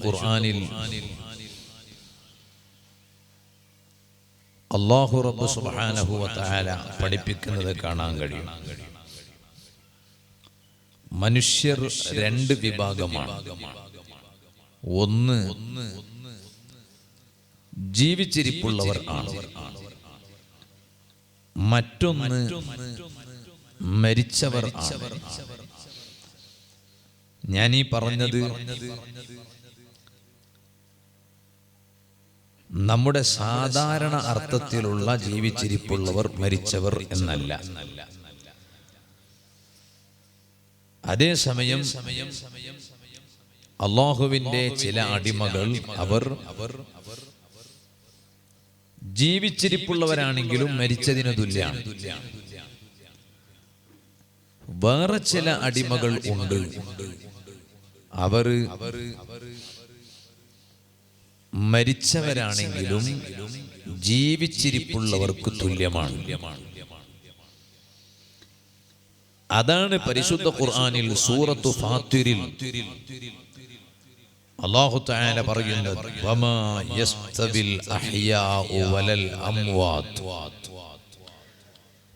ഖുർആനിൽ അല്ലാഹു റബ്ബ് സുബ്ഹാനഹു വ തആല പഠിപ്പിക്കുന്നത് കാണാൻ കഴിയും. മനുഷ്യർ രണ്ട് വിഭാഗമാണ്. ഒന്ന് ജീവിച്ചിരിപ്പുള്ളവർ ആണ്, മറ്റൊന്ന് മരിച്ചവർ ആണ്. ഞാനീ പറഞ്ഞത് നമ്മുടെ സാധാരണ അർത്ഥത്തിലുള്ള ജീവിച്ചിരിപ്പുള്ളവർ മരിച്ചവർ എന്നല്ല. അതേസമയം അല്ലാഹുവിന്റെ ചില അടിമകൾ അവർ ജീവിച്ചിരിപ്പുള്ളവരാണെങ്കിലും മരിച്ചതിന് തുല്യമാണ്. വേറെ ചില അടിമകൾ ഉണ്ട്, അവർ മരിച്ചവരാണെങ്കിലും ജീവിച്ചിരിപ്പുള്ളവർക്ക് തുല്യമാണ്. അതാണ് പരിശുദ്ധ ഖുർആനിൽ സൂറത്തു ഫാത്തിറിൽ അല്ലാഹു തആല പറയുന്നത്, വമാ യസ്തവിൽ അഹ്യാഉ വലൽ അംവാത്.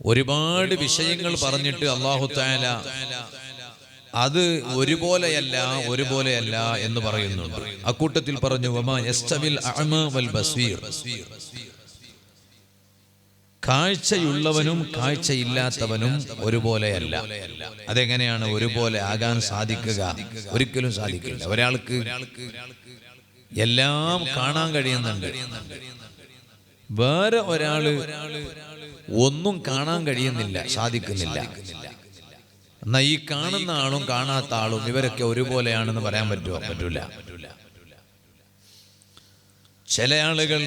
ഒരുപാട് വിഷയങ്ങൾ പറഞ്ഞിട്ട് അല്ലാഹു തആല അത് ഒരുപോലെയല്ല എന്ന് പറയുന്നുണ്ട്. അക്കൂട്ടത്തിൽ പറഞ്ഞു, വമാ യസ്തവിൽ അഅ്മാ വൽ ബസീർ. കാഴ്ചയുള്ളവനും കാഴ്ചയില്ലാത്തവനും ഒരുപോലെയല്ല. അതെങ്ങനെയാണ് ഒരുപോലെ ആകാൻ സാധിക്കുക? ഒരിക്കലും സാധിക്കില്ല. ഒരാൾക്ക് എല്ലാം കാണാൻ കഴിയുന്നുണ്ട്, വേറെ ഒരാള് ഒന്നും കാണാൻ കഴിയുന്നില്ല, സാധിക്കുന്നില്ല. എന്നാ ഈ കാണുന്ന ആളും കാണാത്ത ആളും ഇവരൊക്കെ ഒരുപോലെയാണെന്ന് പറയാൻ പറ്റുമോ? പറ്റൂല. ചില ആളുകൾ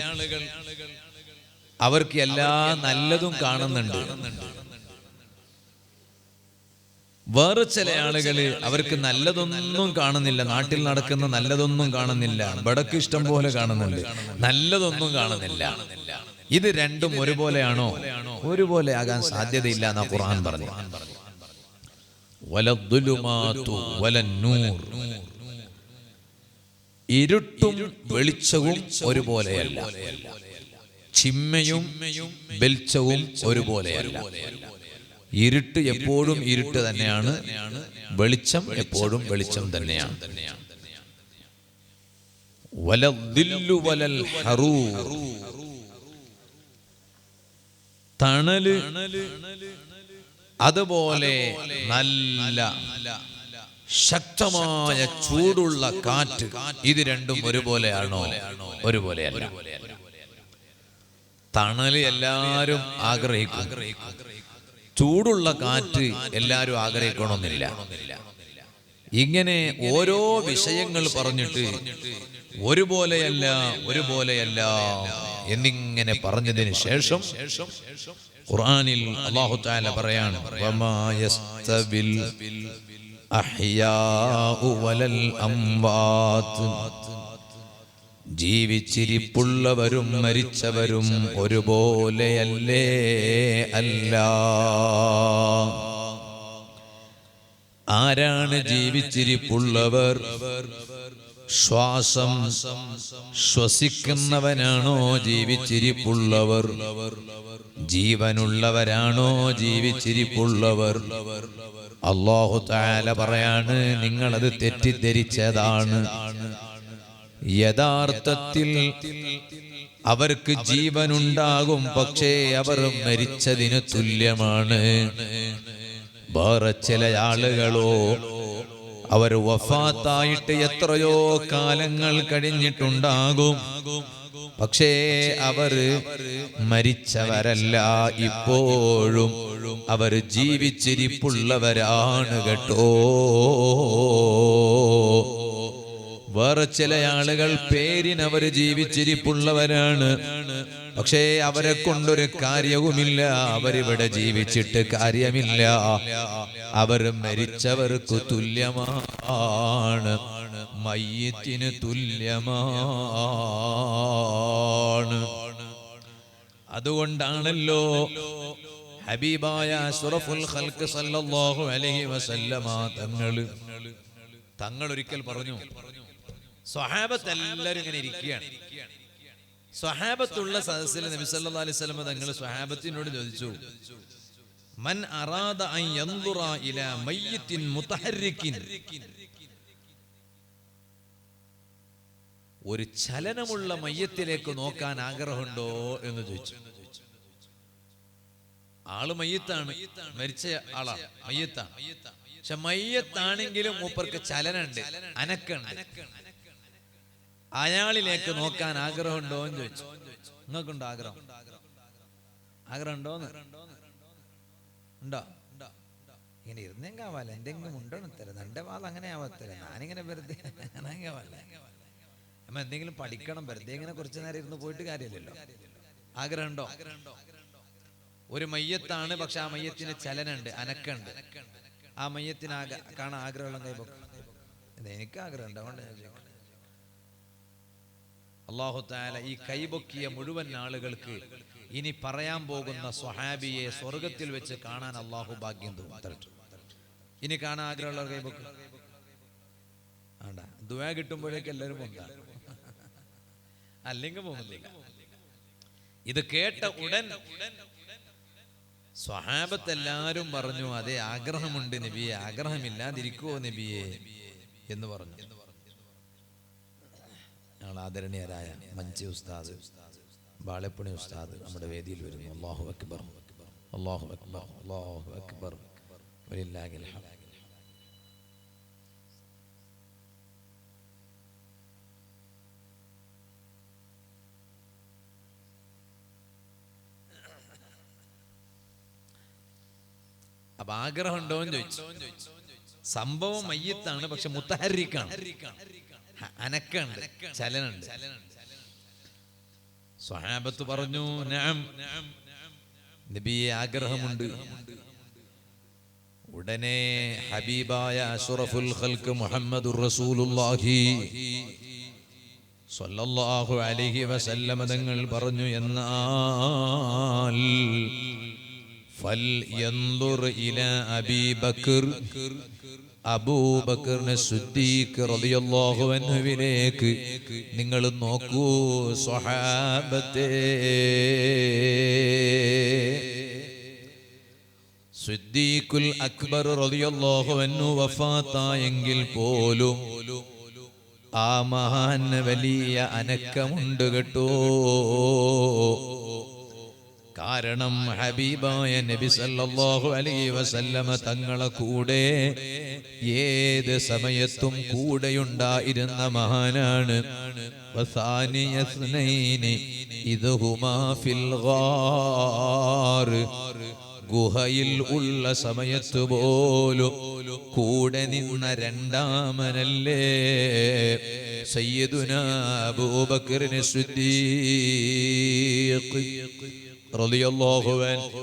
അവർക്ക് എല്ലാ നല്ലതും കാണുന്നുണ്ട്, വേറെ ചില ആളുകൾ അവർക്ക് നല്ലതൊന്നും കാണുന്നില്ല, നാട്ടിൽ നടക്കുന്ന നല്ലതൊന്നും കാണുന്നില്ല, ബടക്ക് ഇഷ്ടം പോലെ കാണുന്നുണ്ട്, നല്ലതൊന്നും കാണുന്നില്ല. ഇത് രണ്ടും ഒരുപോലെയാണോ? ഒരുപോലെ ആകാൻ സാധ്യതയില്ല എന്നാ ഖുർആൻ പറഞ്ഞു. വലദ്ദുലുമാതു വലന്നൂർ. ഇരുട്ടും വെളിച്ചവും ഒരുപോലെയല്ല, ചിമ്മയും വെളിച്ചവും ഒരുപോലെയല്ല. ഇരുട്ട് എപ്പോഴും ഇരുട്ട് തന്നെയാണ്, വെളിച്ചം എപ്പോഴും വെളിച്ചം തന്നെയാണ്. വലദ്ദില്ലു വലൽ ഹറൂർ. തണല് അതുപോലെ നല്ല ശക്തമായ ചൂടുള്ള കാറ്റ്, ഇത് രണ്ടും ഒരുപോലെയാണോ? ഒരുപോലെയല്ല. തണല് എല്ലാവരും ആഗ്രഹിക്കും, ചൂടുള്ള കാറ്റ് എല്ലാവരും ആഗ്രഹിക്കണമെന്നില്ല. ഇങ്ങനെ ഓരോ വിഷയങ്ങൾ പറഞ്ഞിട്ട് ഒരുപോലെയല്ല എന്നിങ്ങനെ പറഞ്ഞതിന് ശേഷം ഖുർആനിൽ അല്ലാഹു തആല പറയാണ്, വമാ യസ്തവിൽ അഹ്യാഉ വലൽ അംവാത്. ജീവിച്ചിരിപ്പുള്ളവരും മരിച്ചവരും ഒരുപോലെയല്ലേ അല്ല. ആരാണ് ജീവിച്ചിരിപ്പുള്ളവർ? ശ്വാസം ശ്വസിക്കുന്നവനാണോ ജീവിച്ചിരിപ്പുള്ളവർ? ജീവനുള്ളവരാണോ ജീവിച്ചിരിപ്പുള്ളവർ? അല്ലാഹു തആല പറയാണ്, നിങ്ങളത് തെറ്റിദ്ധരിച്ചതാണ്. യഥാർത്ഥത്തിൽ അവർക്ക് ജീവനുണ്ടാകും, പക്ഷേ അവർ മരിച്ചതിന് തുല്യമാണ്. വേറെ ചില ആളുകളോ അവർ വഫാത്തായിട്ട് എത്രയോ കാലങ്ങൾ കഴിഞ്ഞിട്ടുണ്ടാകും, പക്ഷേ അവർ മരിച്ചവരല്ല, ഇപ്പോഴും അവർ ജീവിച്ചിരിപ്പുള്ളവരാണ് കേട്ടോ. വേറെ ചില ആളുകൾ പേരിനവർ ജീവിച്ചിരിപ്പുള്ളവരാണ്, പക്ഷേ അവരെ കൊണ്ടൊരു കാര്യവുമില്ല, അവരിവിടെ ജീവിച്ചിട്ട് കാര്യമില്ല. അവർ മരിച്ചവർക്ക് തുല്യമാണ്, മയ്യിത്തിന് തുല്യമാണ്. അതുകൊണ്ടാണല്ലോ ഹബീബായ അഷ്റഫുൽ ഖൽഖ് സല്ലല്ലാഹു അലൈഹി വസല്ലമ തങ്ങൾ ഒരിക്കൽ പറഞ്ഞു, സ്വഹാബത്ത് എല്ലാവരും ഇങ്ങനെ ഇരിക്കുകയാണ്. സ്വഹാബത്തുള്ള സദസ്സിൽ നബി സല്ലല്ലാഹു അലൈഹി വസല്ലം തങ്ങൾ സ്വഹാബത്തിനോട് ചോദിച്ചു, മൻ അറാദ അൻ യൻദുറ ഇലാ മയ്യിത്തിൻ മുതഹർരികിൻ, ഒരു ചലനമുള്ള മയ്യത്തിലേക്ക് നോക്കാൻ ആഗ്രഹമുണ്ടോ എന്ന് ചോദിച്ചു. ആള് മയ്യത്താണ്, മരിച്ച ആളാണ്, മയ്യത്താണ്. പക്ഷെ മയ്യത്താണെങ്കിലും മൂപ്പർക്ക് ചലനുണ്ട്, അനക്കുണ്ട്. അയാളിലേക്ക് നോക്കാൻ ആഗ്രഹമുണ്ടോ എന്ന് ചോദിച്ചു. നിങ്ങൾക്കുണ്ടോ ആഗ്രഹം? ആഗ്രഹം ഉണ്ടോന്ന്? ഉണ്ടോ? ഇങ്ങനെ ഇരുന്നെങ്കിൽ ആവാല, എന്തെങ്കിലും ഉണ്ടോന്ന് തരാം. എന്റെ വാൾ അങ്ങനെ ആവാത്തര, ഞാനിങ്ങനെ വെറുതെ നമ്മ എന്തെങ്കിലും പഠിക്കണം. വെറുതെ ഇങ്ങനെ കുറച്ചു നേരം ഇരുന്ന് പോയിട്ട് കാര്യമില്ലല്ലോ. ആഗ്രഹം ഉണ്ടോ? ഒരു മയ്യത്താണ്, പക്ഷെ ആ മയ്യത്തിന് ചലനുണ്ട്, അനക്കുണ്ട്. ആ മയ്യത്തിന് കാണാൻ ആഗ്രഹമുള്ള കൈപൊക്കം. എനിക്ക് ആഗ്രഹമുണ്ട്, അതുകൊണ്ട് അല്ലാഹു തആല ഈ കൈപൊക്കിയ മുഴുവൻ ആളുകൾക്ക് ഇനി പറയാൻ പോകുന്ന സ്വഹാബിയെ സ്വർഗത്തിൽ വെച്ച് കാണാൻ അല്ലാഹു ഭാഗ്യം തരട്ടെ. ഇനി കാണാൻ ആഗ്രഹമുള്ളവർ കൈപൊക്കും. ആണ്ടാ ദുആ കിട്ടുമ്പോഴേക്ക് എല്ലാവരും പൊങ്ങാം, അല്ലെങ്കിൽ പോകുന്നില്ല. ഇത് കേട്ട ഉടൻ സ്വഹാബത്ത് എല്ലാവരും പറഞ്ഞു, അതെ ആഗ്രഹമുണ്ട് നബിയെ, ആഗ്രഹമില്ലാതിരിക്കുവോ നബിയെ എന്ന് പറഞ്ഞു. ഞങ്ങൾ ആദരണീയരായ മഞ്ചി ഉസ്താദ്, ബാളപ്പണി ഉസ്താദ് നമ്മുടെ വേദിയിൽ വരുന്നു. അല്ലാഹു അക്ബർ, അല്ലാഹു അക്ബർ, അല്ലാഹു അക്ബർ, വലില്ലാഹിൽ ഹംദ്. അപ്പൊ ആഗ്രഹം ഉണ്ടോ എന്ന് ചോദിച്ചു. സംഭവം മയ്യത്താണ്, പക്ഷെ മുത്തഹർരിക്കാണ്, അനക്കുണ്ട്, ചലനുണ്ട്. സ്വഹാബത്ത് പറഞ്ഞു, നഅം നബിയെ ആഗ്രഹമുണ്ട്. ഉടനെ ഹബീബായ അഷ്റഫുൽ ഖൽഖ് മുഹമ്മദുർ റസൂലുള്ളാഹി സ്വല്ലല്ലാഹു അലൈഹി വസല്ലം തങ്ങൾ പറഞ്ഞു, എന്നാൽ ഫൽ യൻദുർ ഇലാ അബീ ബക്കർ, അബൂബക്കറിനെ സിദ്ദീഖ് റളിയല്ലാഹു അൻഹുവിലേക്ക് നിങ്ങൾ നോക്കൂ സ്വഹാബത്തേ. സിദ്ദീഖുൽ അക്ബർ റളിയല്ലാഹു അൻഹു വഫാത്തായെങ്കിൽ പോലും ആ മഹാൻ വലിയ അനക്കമുണ്ട് കേട്ടോ. കാരണം ഹബീബായ നബി സല്ലല്ലാഹു അലൈഹി വസല്ലമ തങ്ങളെ കൂടെ ഏത് സമയത്തും കൂടെയുണ്ടായിരുന്ന മഹാനാണ്. വസാനിയസ്നൈനി ഇദ്ഹുമാ ഫിൽ ഗാർ, ഗുഹയിൽ ഉള്ള സമയത്ത് പോലും കൂടെ നിന്ന രണ്ടാമനല്ലേ സയ്യിദുനാ അബൂബക്കറിന് സിദ്ദീഖ് റളിയല്ലാഹു അൻഹു.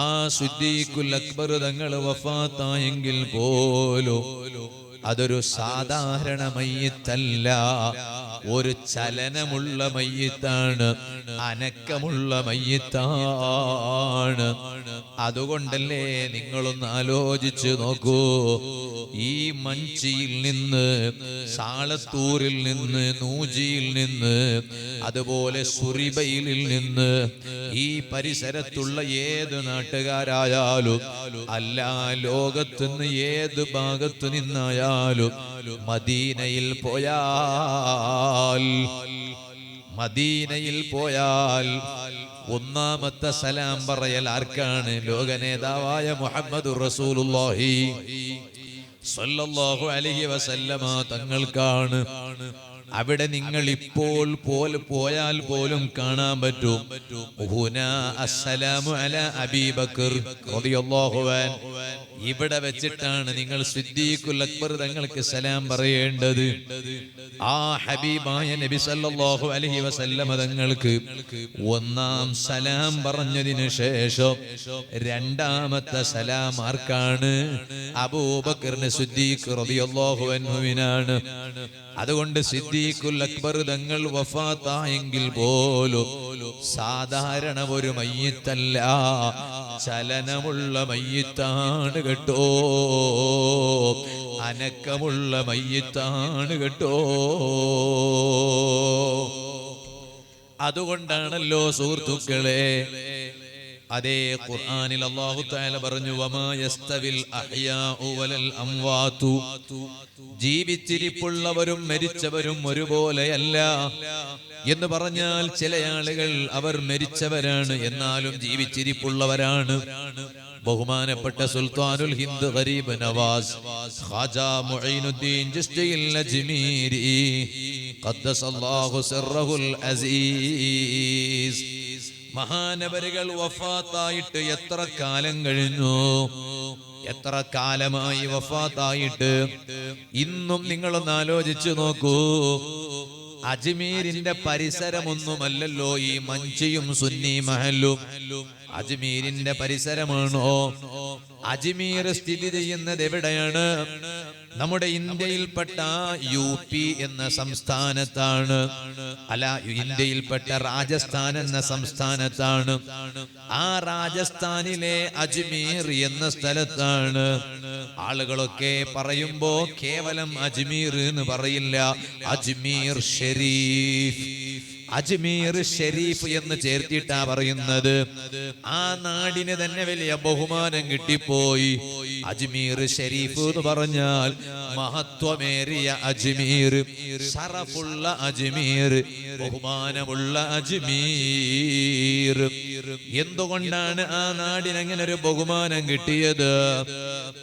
ആ സിദ്ദീഖുൽ അക്ബർ തങ്ങൾ വഫാത്തായെങ്കിൽ പോലും അതൊരു സാധാരണ മയ്യിത്തല്ല, ഒരു ചലനമുള്ള മയ്യിത്താണ്, അനക്കമുള്ള മയ്യിത്താണ്. അതുകൊണ്ടല്ലേ നിങ്ങളൊന്ന് ആലോചിച്ച് നോക്കൂ, ഈ മഞ്ചിയിൽ നിന്ന്, സാളത്തൂരിൽ നിന്ന്, നൂജിയിൽ നിന്ന്, അതുപോലെ സുറിബയിൽ നിന്ന്, ഈ പരിസരത്തുള്ള ഏത് നാട്ടുകാരായാലും അല്ല ലോകത്തുനിന്ന് ഏത് ഭാഗത്തു നിന്നായാലും മദീനയിൽ പോയാൽ ഒന്നാമത്തെ സലാം പറയൽ ആർക്കാണ്? ലോക നേതാവായ മുഹമ്മദുർ റസൂലുള്ളാഹി സ്വല്ലല്ലാഹു അലൈഹി വസല്ലമ തങ്ങൾക്കാണ്. അവിടെ നിങ്ങൾ ഇപ്പോൾ പോയാൽ പോലും കാണാൻ പറ്റും, ഹുനാ അസ്സലാമു അലാ അബീ ബക്കർ റളിയല്ലാഹു അൻഹു. ഇവിടെ വെച്ചിട്ടാണ് നിങ്ങൾ സിദ്ദീഖുൽ അക്ബർ തങ്ങൾക്ക് സലാം പറയേണ്ടത്. ആ ഹബീബായ നബി സല്ലല്ലാഹു അലൈഹി വസല്ലമ തങ്ങൾക്ക് ഒന്നാം സലാം പറഞ്ഞതിന് ശേഷം രണ്ടാമത്തെ സലാം ആർക്കാണ്? അബൂബക്കറിന് സിദ്ദീഖ് റളിയല്ലാഹു അൻഹുവിനാണ്. അതുകൊണ്ട് സിദ്ദീഖുൽ അക്ബർ തങ്ങൾ വഫാത്തായെങ്കിൽ പോലും സാധാരണ ഒരു മയ്യിത്തല്ല, ചലനമുള്ള മയ്യിത്താണ് കേട്ടോ, അനക്കമുള്ള മയ്യിത്താണ് കേട്ടോ. അതുകൊണ്ടാണല്ലോ സുഹൃത്തുക്കളെ, അതേ ഖുർആനിൽ അല്ലാഹു തആല പറഞ്ഞു, വമാ യസ്തവിൽ അഹ്യാഉ വലൽ അംവാതു, ജീവിച്ചിരിപ്പുള്ളവരും മരിച്ചവരും ഒരുപോലെയല്ല എന്ന് പറഞ്ഞാൽ ചില ആളുകൾ അവർ മരിച്ചവരാണ് എന്നാലും ജീവിച്ചിരിപ്പുള്ളവരാണ്. ബഹുമാനപ്പെട്ട സുൽത്താനുൽ ഹിന്ദ് ഗരീബ് നവാസ് ഖാജാ മുഈനുദ്ദീൻ ചിശ്തിയിൽ അജ്മീരി ഖദ്ദസല്ലാഹു സിർറഹുൽ അസീസ്, മഹാനവരുകൾ വഫാത്തായിട്ട് എത്ര കാലം കഴിഞ്ഞു, എത്ര കാലമായി വഫാത്തായിട്ട്. ഇന്നും നിങ്ങളൊന്ന് ആലോചിച്ചു നോക്കൂ, അജ്മീരിന്റെ പരിസരമൊന്നുമല്ലല്ലോ ഈ മഞ്ചിയും സുന്നി മഹല്ലും. അജ്മീരിന്റെ പരിസരമാണോ? അജ്മീർ സ്ഥിതി ചെയ്യുന്നത് എവിടെയാണ്? നമ്മുടെ ഇന്ത്യയിൽപ്പെട്ട UP എന്ന സംസ്ഥാനത്താണ്. അല്ല, ഇന്ത്യയിൽപ്പെട്ട രാജസ്ഥാൻ എന്ന സംസ്ഥാനത്താണ്. ആ രാജസ്ഥാനിലെ അജ്മീർ എന്ന സ്ഥലത്താണ്. ആളുകളൊക്കെ പറയുമ്പോ കേവലം അജ്മീർ എന്ന് പറയില്ല, അജ്മീർ ഷെരീഫ്, അജ്മീർ ഷെരീഫ് എന്ന് ചേർത്തിട്ടാ പറയുന്നത്. ആ നാടിന് തന്നെ വലിയ ബഹുമാനം കിട്ടിപ്പോയി. അജ്മീർ ഷെരീഫ് എന്ന് പറഞ്ഞാൽ മഹത്വമേറിയ അജ്മീർ, ശറഫുള്ള അജ്മീർ, ബഹുമാനമുള്ള അജ്മീർ. എന്തുകൊണ്ടാണ് ആ നാടിന് അങ്ങനെ ഒരു ബഹുമാനം കിട്ടിയത്?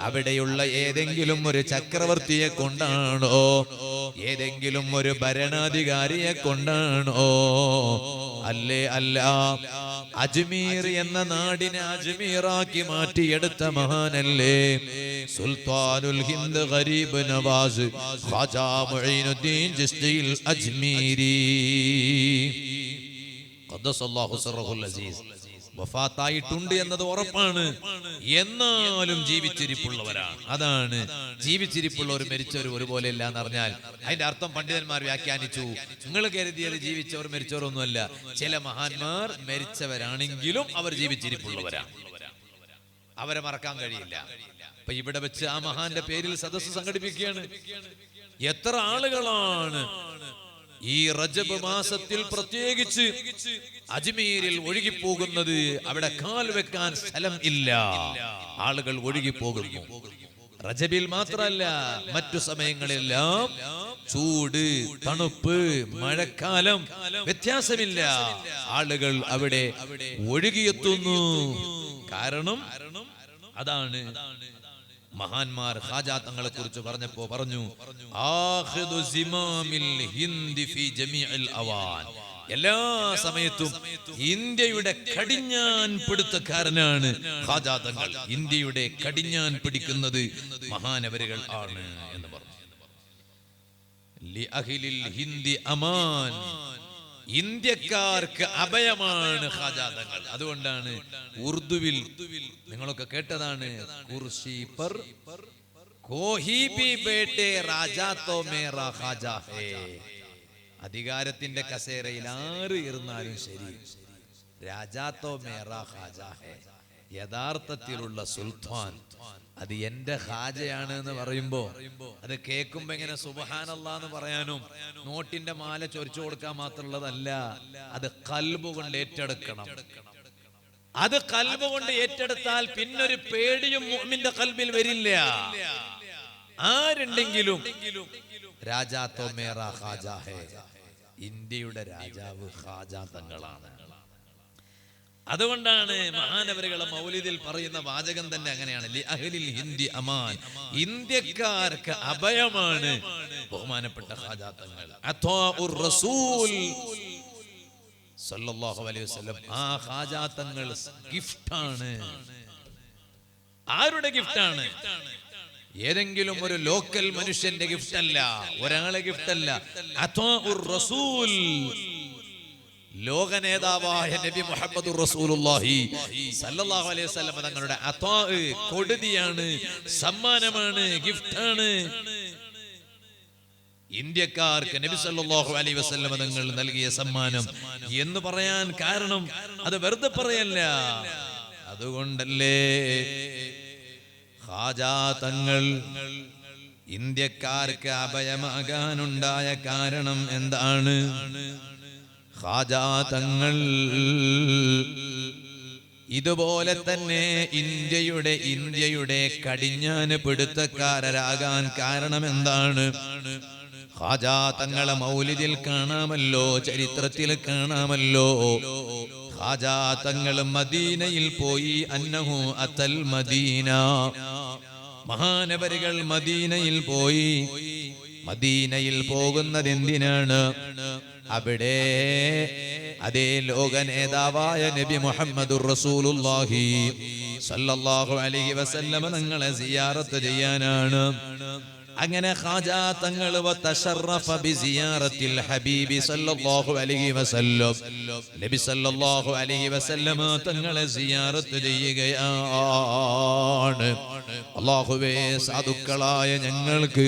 അവിടെയുള്ള ഏതെങ്കിലും ഒരു ചക്രവർത്തിയെ കൊണ്ടാണോ? ഏതെങ്കിലും ഒരു ഭരണാധികാരിയെ കൊണ്ടാണോ? അല്ലേ അല്ല. അജ്മീർ എന്ന നാടിനെ അജ്മീറാക്കി മാറ്റിയെടുത്ത മഹാനല്ലേ സുൽത്താനുൽ ഹിന്ദ് ഗരീബ് നവാസ് ഖാജാ മുഈനുദ്ദീൻ ചിശ്തിയിൽ അജ്മീരി ഖദ്ദസല്ലാഹു സിർറഹുൽ അസീസ്. വഫാത്തായിട്ടുണ്ട് എന്നത് ഉറപ്പാണ്, എന്നാലും ജീവിച്ചിരിപ്പുള്ളവരാണ്. അതാണ് ജീവിച്ചിരിപ്പുള്ളവർ മരിച്ചവർ ഒരുപോലെ ഇല്ല എന്ന് പറഞ്ഞാൽ അതിന്റെ അർത്ഥം പണ്ഡിതന്മാർ വ്യാഖ്യാനിച്ചു. നിങ്ങൾ കരുതിയത് ജീവിച്ചവർ മരിച്ചവരൊന്നുമല്ല, ചില മഹാന്മാർ മരിച്ചവരാണെങ്കിലും അവർ ജീവിച്ചിരിപ്പുള്ളവരാണ്, അവരെ മറക്കാൻ കഴിയില്ല. അപ്പൊ ഇവിടെ വെച്ച് ആ മഹാന്റെ പേരിൽ സദസ്സ് സംഘടിപ്പിക്കുകയാണ്. എത്ര ആളുകളാണ് ഈ റജബ് മാസത്തിൽ പ്രത്യേകിച്ച് അജ്മീരിൽ ഒഴുകിപ്പോകുന്നത്? അവിടെ കാൽ വെക്കാൻ സ്ഥലം ഇല്ല, ആളുകൾ ഒഴുകിപ്പോകുന്നു. റജബിൽ മാത്രമല്ല, മറ്റു സമയങ്ങളെല്ലാം ചൂട്, തണുപ്പ്, മഴക്കാലം വ്യത്യാസമില്ല, ആളുകൾ അവിടെ ഒഴുകിയെത്തുന്നു. കാരണം അതാണ് മഹാന്മാർ ഖാജാ തങ്ങളെ കുറിച്ച് പറഞ്ഞപ്പോ പറഞ്ഞു, ആഖിദു സിമാമിൽ ഹിന്ദ് ഫീ ജമീഇൽ അവാൻ, എല്ലാ സമയത്തും ഇന്ത്യയുടെ കടിഞ്ഞാൻ പിടുത്തക്കാരനാണ് ഖാജാ തങ്ങൾ. ഇന്ത്യയുടെ കടിഞ്ഞാൻ പിടിക്കുന്നത് മഹാനവരുകൾ ആണ് എന്ന് പറഞ്ഞു. ലി അഹ്ലിൽ ഹിന്ദ് അമാൻ, ഇന്ത്യക്കാർക്ക് അഭയമാണ് ഖാജാ തങ്ങൾ. അതുകൊണ്ടാണ് ഉറുദുവിൽ നിങ്ങളൊക്കെ കേട്ടതാണ്, കുർസി പർ കോഹി ഭി ബേട്ടെ രാജാ തോ മേരാ ഖാജാ ഹേ. അധികാരത്തിന്റെ കസേരയിൽ ആര് ഇരുന്നാലും ശരി, രാജാ തോ മേരാ ഖാജാ ഹേ, യഥാർത്ഥത്തിലുള്ള സുൽത്താൻ അത് എന്റെ ഖാജയാണ് എന്ന് പറയുമ്പോ അത് കേൾക്കുമ്പോ എങ്ങനെ സുബ്ഹാനല്ലാഹ് എന്ന് പറയാനും നോട്ടിന്റെ മാല ചൊരിച്ചു കൊടുക്കാൻ മാത്രമുള്ളതല്ല, അത് ഖൽബ് കൊണ്ട് ഏറ്റെടുക്കണം. അത് ഖൽബ് കൊണ്ട് ഏറ്റെടുത്താൽ പിന്നൊരു പേടിയും മുഅ്മിന്റെ ഖൽബിൽ വരില്ല. ആരുണ്ടെങ്കിലും രാജാ തോ മേരാ ഖാജാ ഹേ, ഇന്ത്യയുടെ രാജാവ് ഖാജാ തങ്ങളാണ്. അതുകൊണ്ടാണ് മഹാനവരുകളെ മൗലിദിൽ പറയുന്ന വാചകം തന്നെ അങ്ങനെയാണ്, ലി അഹ്ലിൽ ഹിന്ദ് അമാൻ, ഇന്ത്യക്കാർക്ക് അഭയമാണ് ബഹുമാനപ്പെട്ട ഖാജാ തങ്ങൾ. അത്വാഉർ റസൂൽ സല്ലല്ലാഹു അലൈഹി വസല്ലം, ആ ഖാജാ തങ്ങൾ ഗിഫ്റ്റാണ്. ആരുടെ ഗിഫ്റ്റാണ്? ഏതെങ്കിലും ഒരു ലോക്കൽ മനുഷ്യന്റെ ഗിഫ്റ്റ് അല്ല, ഒരാളെ ഗിഫ്റ്റ് അല്ല. അത്വാഉർ റസൂൽ, ലോക നേതാവായ നബി മുഹമ്മദ് റസൂലുള്ളാഹി സല്ലല്ലാഹു അലൈഹി വസല്ലം തങ്ങളുടെ അത്വാ, കൊടുതിയാണ്, സമ്മാനമാണ്, ഗിഫ്റ്റാണ്. ഇന്ത്യക്കാർക്ക് നബി സല്ലല്ലാഹു അലൈഹി വസല്ലം തങ്ങൾ നൽകിയ സമ്മാനം എന്ന് പറയാൻ കാരണം അത് വെറുതെ പറയല്ല. അതുകൊണ്ടല്ലേ ഖാജാ തങ്ങൾ ഇന്ത്യക്കാർക്ക് അഭയമാകാനുണ്ടായ കാരണം എന്താണ്? ഖാജാ തങ്ങൾ ഇതുപോലെ തന്നെ ഇന്ത്യയുടെ കടിഞ്ഞാന് പിടുത്തക്കാരാകാൻ കാരണം എന്താണ്? ഖാജാ തങ്ങളെ മൗലിദിൽ കാണാമല്ലോ, ചരിത്രത്തിൽ കാണാമല്ലോ. ഖാജാ തങ്ങൾ മദീനയിൽ പോയി. അന്നഹു അത്തൽ മദീന, മഹാനവരികൾ മദീനയിൽ പോയി. മദീനയിൽ പോകുന്നത് എന്തിനാണ്? അവിടെ അതേ ലോക നേതാവായ നബി മുഹമ്മദുർ റസൂലുള്ളാഹി സല്ലല്ലാഹു അലൈഹി വസല്ലം തങ്ങളെ സിയാറത്ത് ചെയ്യാനാണ്. അങ്ങനെ ഖാജാ തങ്ങൾ വതശറഫ ബിസിയാറത്തിൽ ഹബീബി സല്ലല്ലാഹു അലൈഹി വസല്ലം, നബി സല്ലല്ലാഹു അലൈഹി വസല്ലം തങ്ങളെ സിയാറത്ത് ചെയ്യുകയാണ്. അല്ലാഹുവേ, സാധുക്കളായ ഞങ്ങൾക്ക്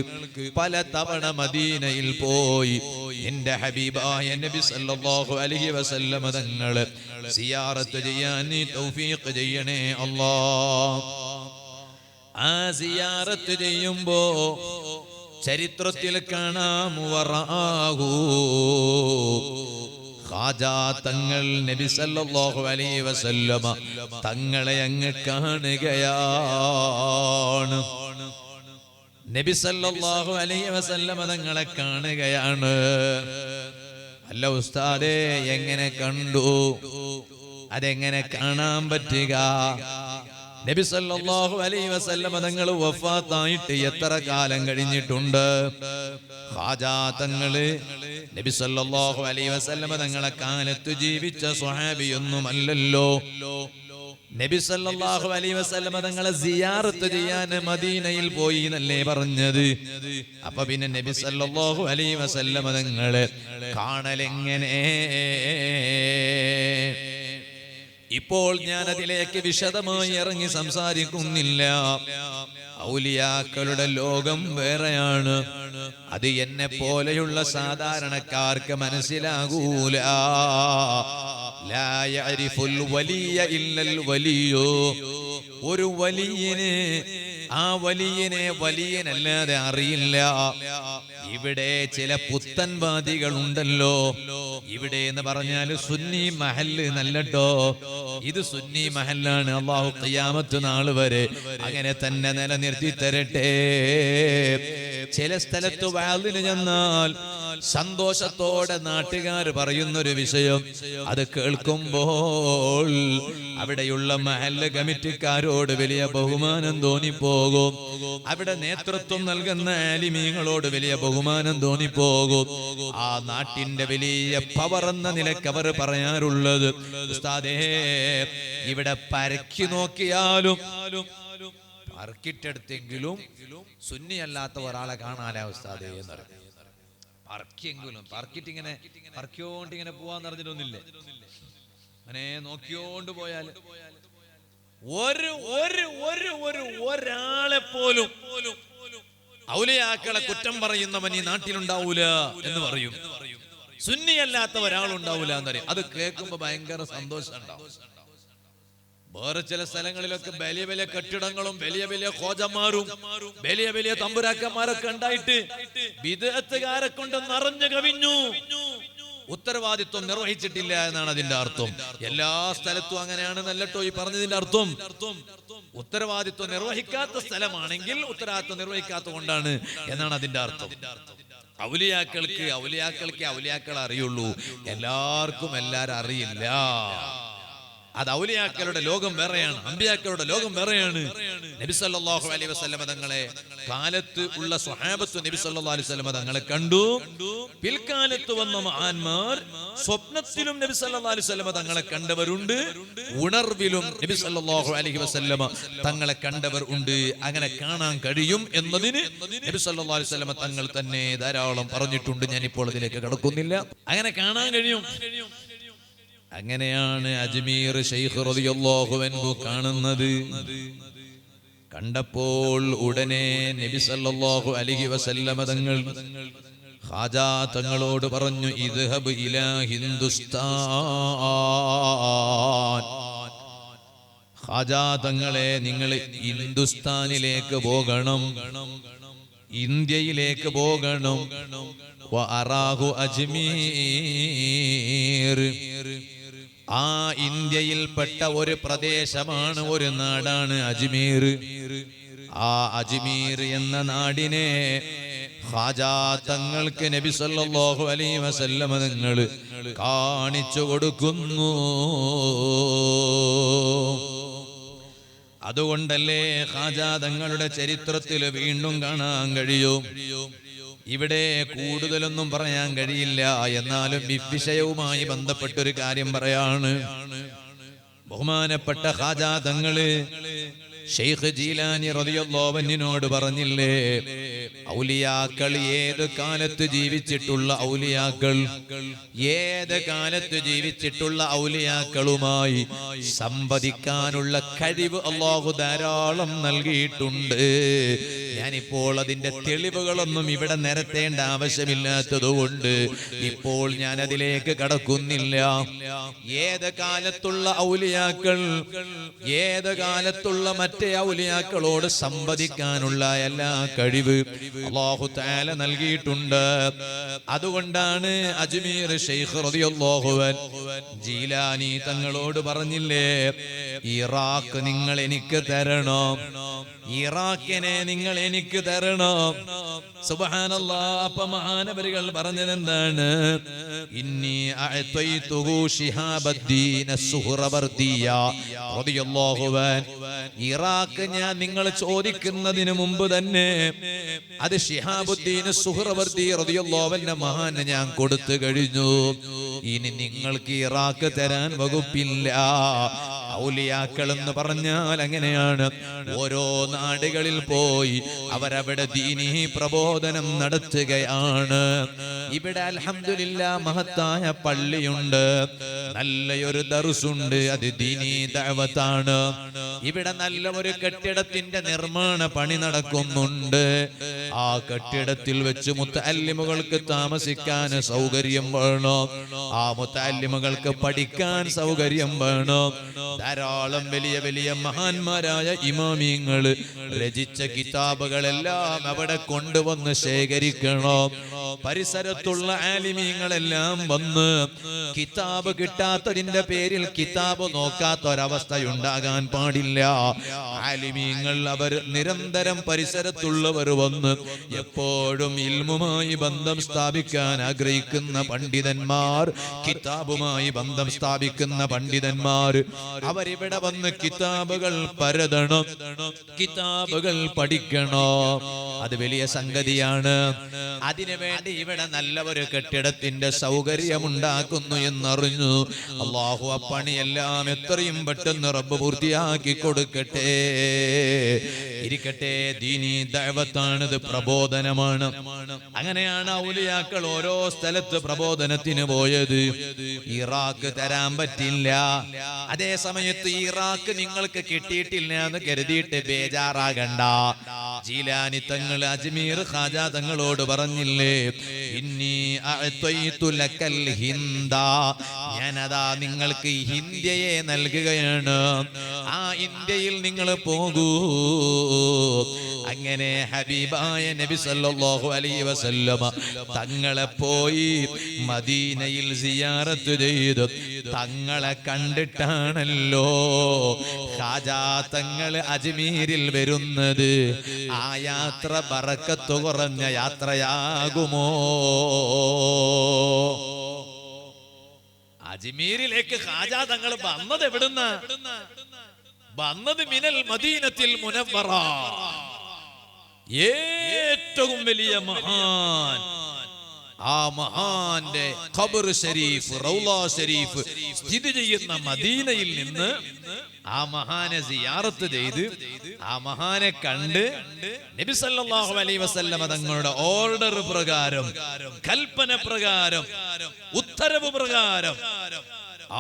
പല തവണ മദീനയിൽ പോയി എന്റെ ഹബീബായ നബി സല്ലല്ലാഹു അലൈഹി വസല്ലം തങ്ങളെ സിയാറത്ത് ചെയ്യാൻ നീ തൗഫീഖ് ചെയ്യണേ അല്ലാഹ്. ആ സിയാറത്ത് ചെയ്യുമ്പോ ചരിത്രത്തിൽ കാണാം, വറആഹു ഖാജാ തങ്ങൾ നബി സല്ലല്ലാഹു അലൈഹി വസല്ലമ തങ്ങളെ അങ്ങ് കാണുകയാണ്. നബി സല്ലല്ലാഹു അലൈഹി വസല്ലമ തങ്ങളെ കാണുകയാണ്. അല്ല ഉസ്താദേ, എങ്ങനെ കണ്ടു? അതെങ്ങനെ കാണാൻ പറ്റുക? നബി സല്ലല്ലാഹു അലൈഹി വസല്ലമ തങ്ങൾ വഫാത്തായിട്ട് എത്ര കാലം കഴിഞ്ഞിട്ടുണ്ട്? ഖാജാ തങ്ങള് നബി സല്ലല്ലാഹു അലൈഹി വസല്ലമ തങ്ങളെ കാലത്ത് ജീവിച്ച സ്വഹാബിയൊന്നുമല്ലല്ലോ. നബി സല്ലല്ലാഹു അലൈഹി വസല്ലമ തങ്ങളെ സിയാറത്ത് ചെയ്യാൻ മദീനയിൽ പോയി എന്നല്ലേ പറഞ്ഞത്? അപ്പൊ പിന്നെ നബി സല്ലല്ലാഹു അലൈഹി വസല്ലമ തങ്ങളെ കാണലെങ്ങനെ? ഇപ്പോൾ ഞാൻ അതിലേക്ക് വിശദമായി ഇറങ്ങി സംസാരിക്കുന്നില്ല. ഔലിയാക്കളുടെ ലോകം വേറെയാണ്. അത് എന്നെ പോലെയുള്ള സാധാരണക്കാർക്ക് മനസ്സിലാകൂല. ലാ യഅരിഫുൽ വലിയ ഇല്ലൽ വലിയോ. ഒരു വലിയനെ, ആ വലിയനെ വലിയനല്ലാതെ അറിയില്ല. ഇവിടെ ചില പുത്തൻവാദികൾ ഉണ്ടല്ലോ. ഇവിടെ എന്ന് പറഞ്ഞാൽ സുന്നി മഹല്ല് നല്ലട്ടോ, ഇത് സുന്നി മഹല്ലാണ്. അല്ലാഹു ഖിയാമത്ത് നാൾ വരെ അങ്ങനെ തന്നെ നിലനിർത്തി തരട്ടെ. ചില സ്ഥലത്ത് വഅലിന് ചെന്നാൽ സന്തോഷത്തോടെ നാട്ടുകാർ പറയുന്നൊരു വിഷയം, അത് കേൾക്കുമ്പോൾ അവിടെയുള്ള മഹല്ല് കമ്മിറ്റിക്കാരോട് വലിയ ബഹുമാനം തോന്നിപ്പോകും. അവിടെ നേതൃത്വം നൽകുന്ന ആലിമീങ്ങളോട് വലിയ ബഹുമാനം തോന്നിപ്പോകും. ആ നാട്ടിന്റെ വലിയ പവർ എന്ന നിലയ്ക്ക് അവർ പറയാറുള്ളത്, ഉസ്താദേ, ഇവിടെ പരക്കി നോക്കിയാലും പറക്കിട്ടെടുത്തെങ്കിലും സുന്നി അല്ലാത്ത ഒരാളെ കാണാനാ ഉസ്താദേ എന്ന് പറയും. പറക്കിയെങ്കിലും പറക്കിട്ടിങ്ങനെ പറക്കിയോണ്ടിങ്ങനെ പോവാന്ന് പറഞ്ഞിട്ടൊന്നില്ലേ? അങ്ങനെ നോക്കിയോണ്ട് പോയാൽ ഒരാളെ പോലും ഔലിയാക്കളെ കുറ്റം പറയുന്നവൻ ഈ നാട്ടിലുണ്ടാവൂല എന്ന് പറയും. സുന്നി അല്ലാത്ത ഒരാളുണ്ടാവൂല എന്നറിയും. അത് കേൾക്കുമ്പോ ഭയങ്കര സന്തോഷം ഉണ്ടാവും. വേറെ ചില സ്ഥലങ്ങളിലൊക്കെ വലിയ വലിയ കെട്ടിടങ്ങളും വലിയ വലിയ ഖോജന്മാരും വലിയ വലിയ തമ്പുരാക്കന്മാരൊക്കെ ഉണ്ടായിട്ട് ബിദ്അത്തുകാരെ കൊണ്ട് നിറഞ്ഞു കവിഞ്ഞു. ഉത്തരവാദിത്വം നിർവഹിച്ചിട്ടില്ല എന്നാണ് അതിന്റെ അർത്ഥം. എല്ലാ സ്ഥലത്തും അങ്ങനെയാണെന്നല്ലോ ഈ പറഞ്ഞതിന്റെ അർത്ഥം. ഉത്തരവാദിത്വം നിർവഹിക്കാത്ത സ്ഥലമാണെങ്കിൽ ഉത്തരവാദിത്വം നിർവഹിക്കാത്ത കൊണ്ടാണ് എന്നാണ് അതിന്റെ അർത്ഥം. ഔലിയാക്കൾക്ക് ഔലിയാക്കളെ അറിയുള്ളൂ, എല്ലാവർക്കും എല്ലാരും അറിയില്ല. അത് ഔലിയാക്കളുടെ ലോകം വേറെയാണ്, അമ്പിയാക്കളുടെ ലോകം വേറെയാണ്. നബി സല്ലല്ലാഹു അലൈഹി വസല്ലമ തങ്ങളെ കാലത്ത് ഉള്ള സ്വഹാബത്ത് നബി സല്ലല്ലാഹു അലൈഹി വസല്ലമ തങ്ങളെ കണ്ടു. പിൽക്കാലത്ത് വന്ന മഹാന്മാർ സ്വപ്നത്തിലും നബി സല്ലല്ലാഹു അലൈഹി വസല്ലമ തങ്ങളെ കണ്ടവരുണ്ട്, ഉണർവിലും നബി സല്ലല്ലാഹു അലൈഹി വസല്ലമ തങ്ങളെ കണ്ടവർ ഉണ്ട്. അങ്ങനെ കാണാൻ കഴിയും എന്നതിന് നബി സല്ലല്ലാഹു അലൈഹി വസല്ലമ തങ്ങൾ തന്നെ ധാരാളം പറഞ്ഞിട്ടുണ്ട്. ഞാനിപ്പോൾ അതിലേക്ക് കടക്കുന്നില്ല. അങ്ങനെ കാണാൻ കഴിയും. അങ്ങനെയാണ് അജ്മീർ ശൈഖ് റളിയല്ലാഹു അൻഹു കാണുന്നത്. കണ്ടപ്പോൾ ഉടനെ നബി സല്ലല്ലാഹു അലൈഹി വസല്ലമ തങ്ങൾ ഖാജാ തങ്ങളോട് പറഞ്ഞു, ഇദ്ഹബ് ഇലാ ഹിന്ദുസ്ഥാൻ. ഖാജാ തങ്ങളെ നിങ്ങൾ ഹിന്ദുസ്ഥാനിലേക്ക് പോകണം, ഇന്ത്യയിലേക്ക് പോകണം. വഅറാഹു അജ്മീർ, ആ ഇന്ത്യയിൽപ്പെട്ട ഒരു പ്രദേശമാണ്, ഒരു നാടാണ് അജ്മീർ. ആ അജ്മീർ എന്ന നാടിനെ ഖാജാ തങ്ങൾക്ക് നബി സല്ലല്ലാഹു അലൈഹി വസല്ലം തങ്ങൾ കാണിച്ചു കൊടുക്കുന്നു. അതുകൊണ്ടല്ലേ ഖാജാ തങ്ങളുടെ ചരിത്രത്തിൽ വീണ്ടും കാണാൻ കഴിയും. ഇവിടെ കൂടുതലൊന്നും പറയാൻ കഴിയില്ല, എന്നാലും വിഷയവുമായി ബന്ധപ്പെട്ടൊരു കാര്യം പറയാണ്. ബഹുമാനപ്പെട്ട ഖാജാ തങ്ങള് ശൈഖ് ജീലാനി റളിയല്ലാഹു അൻഹുവിനോട് പറഞ്ഞില്ലേ, ഔലിയാക്കൾ ഏത് കാലത്ത് ജീവിച്ചിട്ടുള്ള ഔലിയാക്കൾ, ഏത് കാലത്ത് ജീവിച്ചിട്ടുള്ള ഔലിയാക്കളുമായി സംവദിക്കാനുള്ള കഴിവ് അല്ലാഹു ധാരാളം നൽകിയിട്ടുണ്ട്. ഞാനിപ്പോൾ അതിന്റെ തെളിവുകളൊന്നും ഇവിടെ നിരത്തേണ്ട ആവശ്യമില്ലാത്തതുകൊണ്ട് ഇപ്പോൾ ഞാൻ അതിലേക്ക് കടക്കുന്നില്ല. ഏത് കാലത്തുള്ള ഔലിയാക്കൾ, ഏത് കാലത്തുള്ള മറ്റേ ഔലിയാക്കളോട് സംവദിക്കാനുള്ള എല്ലാ കഴിവ് അല്ലാഹു തആല നൽകിയിട്ടുണ്ട്. അതുകൊണ്ടാണ് അജ്മീർ ശൈഖ് റളിയല്ലാഹു അൻഹു ജീലാനി തങ്ങളോട് പറഞ്ഞില്ലേ, ഇറാഖ് നിങ്ങൾ എനിക്ക് തരണം, ഇറാഖിനെ നിങ്ങൾ എനിക്ക് തരണം. സുബ്ഹാനല്ലാഹ്. അപ്പൊ മഹാനവരികൾ പറഞ്ഞത് എന്താണ്? ഇന്നി അഅതൈതുഹു ശിഹാബദ്ദീൻ അസ്സുഹ്റവർദിയ റളിയല്ലാഹു അൻഹു, ഇറാഖ് ഞാൻ നിങ്ങൾ ചോദിക്കുന്നതിന് മുമ്പ് തന്നെ അത് ശിഹാബുദ്ദീൻ സുഹ്റവർദി റളിയല്ലാഹു അൻഹു മഹാന് ഞാൻ കൊടുത്തു കഴിഞ്ഞു. ഇനി നിങ്ങൾക്ക് ഇറാഖ് തരാൻ വകുപ്പില്ല. ഔലിയാക്കൾ എന്ന് പറഞ്ഞാൽ അങ്ങനെയാണ്, ഓരോ നാടുകളിൽ പോയി അവരവിടെ ദീനീ പ്രബോധനം നടത്തുകയാണ്. ഇവിടെ അൽഹംദുലില്ലാഹ് മഹത്തായ പള്ളിയുണ്ട്, നല്ലൊരു ദർസുണ്ട്, അത് ദീനീ ദഅവത്താണ്. ഇവിടെ നല്ല ഒരു കെട്ടിടത്തിന്റെ നിർമ്മാണ പണി നടക്കുന്നുണ്ട്. ആ കെട്ടിടത്തിൽ വെച്ച് മുത്തഅല്ലിമുകൾക്ക് താമസിക്കാൻ സൗകര്യം വേണം, ആ മുത്തഅല്ലിമുകൾക്ക് പഠിക്കാൻ സൗകര്യം വേണം. ധാരാളം വലിയ വലിയ മഹാന്മാരായ ഇമാമിങ്ങൾ രചിച്ച കിതാബുകളെല്ലാം അവിടെ കൊണ്ടുവന്ന് ശേഖരിക്കണം. പരിസരത്തുള്ള ആലിമീങ്ങളെല്ലാം വന്ന് കിതാബ് കിട്ടാത്തതിന്റെ പേരിൽ കിതാബ് നോക്കാത്ത ഒരവസ്ഥയുണ്ടാകാൻ പാടില്ല. ആലിമീങ്ങൾ അവർ നിരന്തരം പരിസരത്തുള്ളവർ വന്ന് എപ്പോഴും ഇൽമുമായി ബന്ധം സ്ഥാപിക്കാൻ ആഗ്രഹിക്കുന്ന പണ്ഡിതന്മാർ, കിതാബുമായി ബന്ധം സ്ഥാപിക്കുന്ന പണ്ഡിതന്മാർ അവരിവിടെ വന്ന് കിതാബുകൾ പരതണം, കിതാബുകൾ പഠിക്കണോ. അത് വലിയ സംഗതിയാണ്. അതിനുവേണ്ടി ഇവിടെ നല്ല ഒരു കെട്ടിടത്തിന്റെ സൗകര്യം ഉണ്ടാക്കുന്നു എന്നറിഞ്ഞു. അല്ലാഹു ആ പണിയെല്ലാം എത്രയും പെട്ടെന്ന് റബ്ബ് പൂർത്തിയാക്കി കൊടുക്കട്ടെ. ഇരിക്കട്ടെ, ദീനീ ദഅവത്താണിത്, പ്രബോധനമാണ്. അങ്ങനെയാണ് ഔലിയാക്കൾ ഓരോ സ്ഥലത്ത് പ്രബോധനത്തിന് പോയത്. ഇറാഖ് തരാൻ പറ്റില്ല. അതേ സമയത്ത് ഇറാഖ് നിങ്ങൾക്ക് കിട്ടിയിട്ടില്ല എന്ന് കരുതിയിട്ട് ബേജാറാകണ്ട. ജീലാനി തങ്ങൾ അജ്മീർ ഖാജാ തങ്ങളോട് പറഞ്ഞില്ലേ, ഇന്നി അഅതൈതു ലക്കൽ ഹിന്ദ, ഞാനതാ നിങ്ങൾക്ക് ഇന്ത്യയെ നൽകുകയാണ്, ആ ഇന്ത്യയിൽ നിങ്ങൾ പോകൂ. അങ്ങനെ ഹബീബായ നബി സല്ലല്ലാഹു അലൈഹി വസല്ലമ തങ്ങളെ പോയി മദീനയിൽ സിയാറത്ത് ചെയ്തു. തങ്ങളെ കണ്ടിട്ടാണല്ലോ ഖാജാ തങ്ങൾ അജ്മീരിൽ വരുന്നത്. ആ യാത്ര ബറക്കത്ത് കുറഞ്ഞ യാത്രയാകുമോ? അജ്മീരിലേക്ക് ഖാജാ തങ്ങൾ വന്നത് എവിടുന്ന? വന്നത് മിനൽ മദീനത്തിൽ മുനവ്വറ. ഏറ്റവും വലിയ മഹാൻ, ആ മഹാന്റെ ഖബർ ശരീഫ്, റൗള ശരീഫ് സ്ഥിതി ചെയ്യുന്ന മദീനയിൽ നിന്ന് ആ മഹാനെ സിയാറത്ത് ചെയ്ത് ആ മഹാനെ കണ്ട് നബി സല്ലല്ലാഹു അലൈഹി വസല്ലമ തങ്ങളുടെ ഓർഡർ പ്രകാരം, കൽപ്പന പ്രകാരം, ഉത്തരവ് പ്രകാരം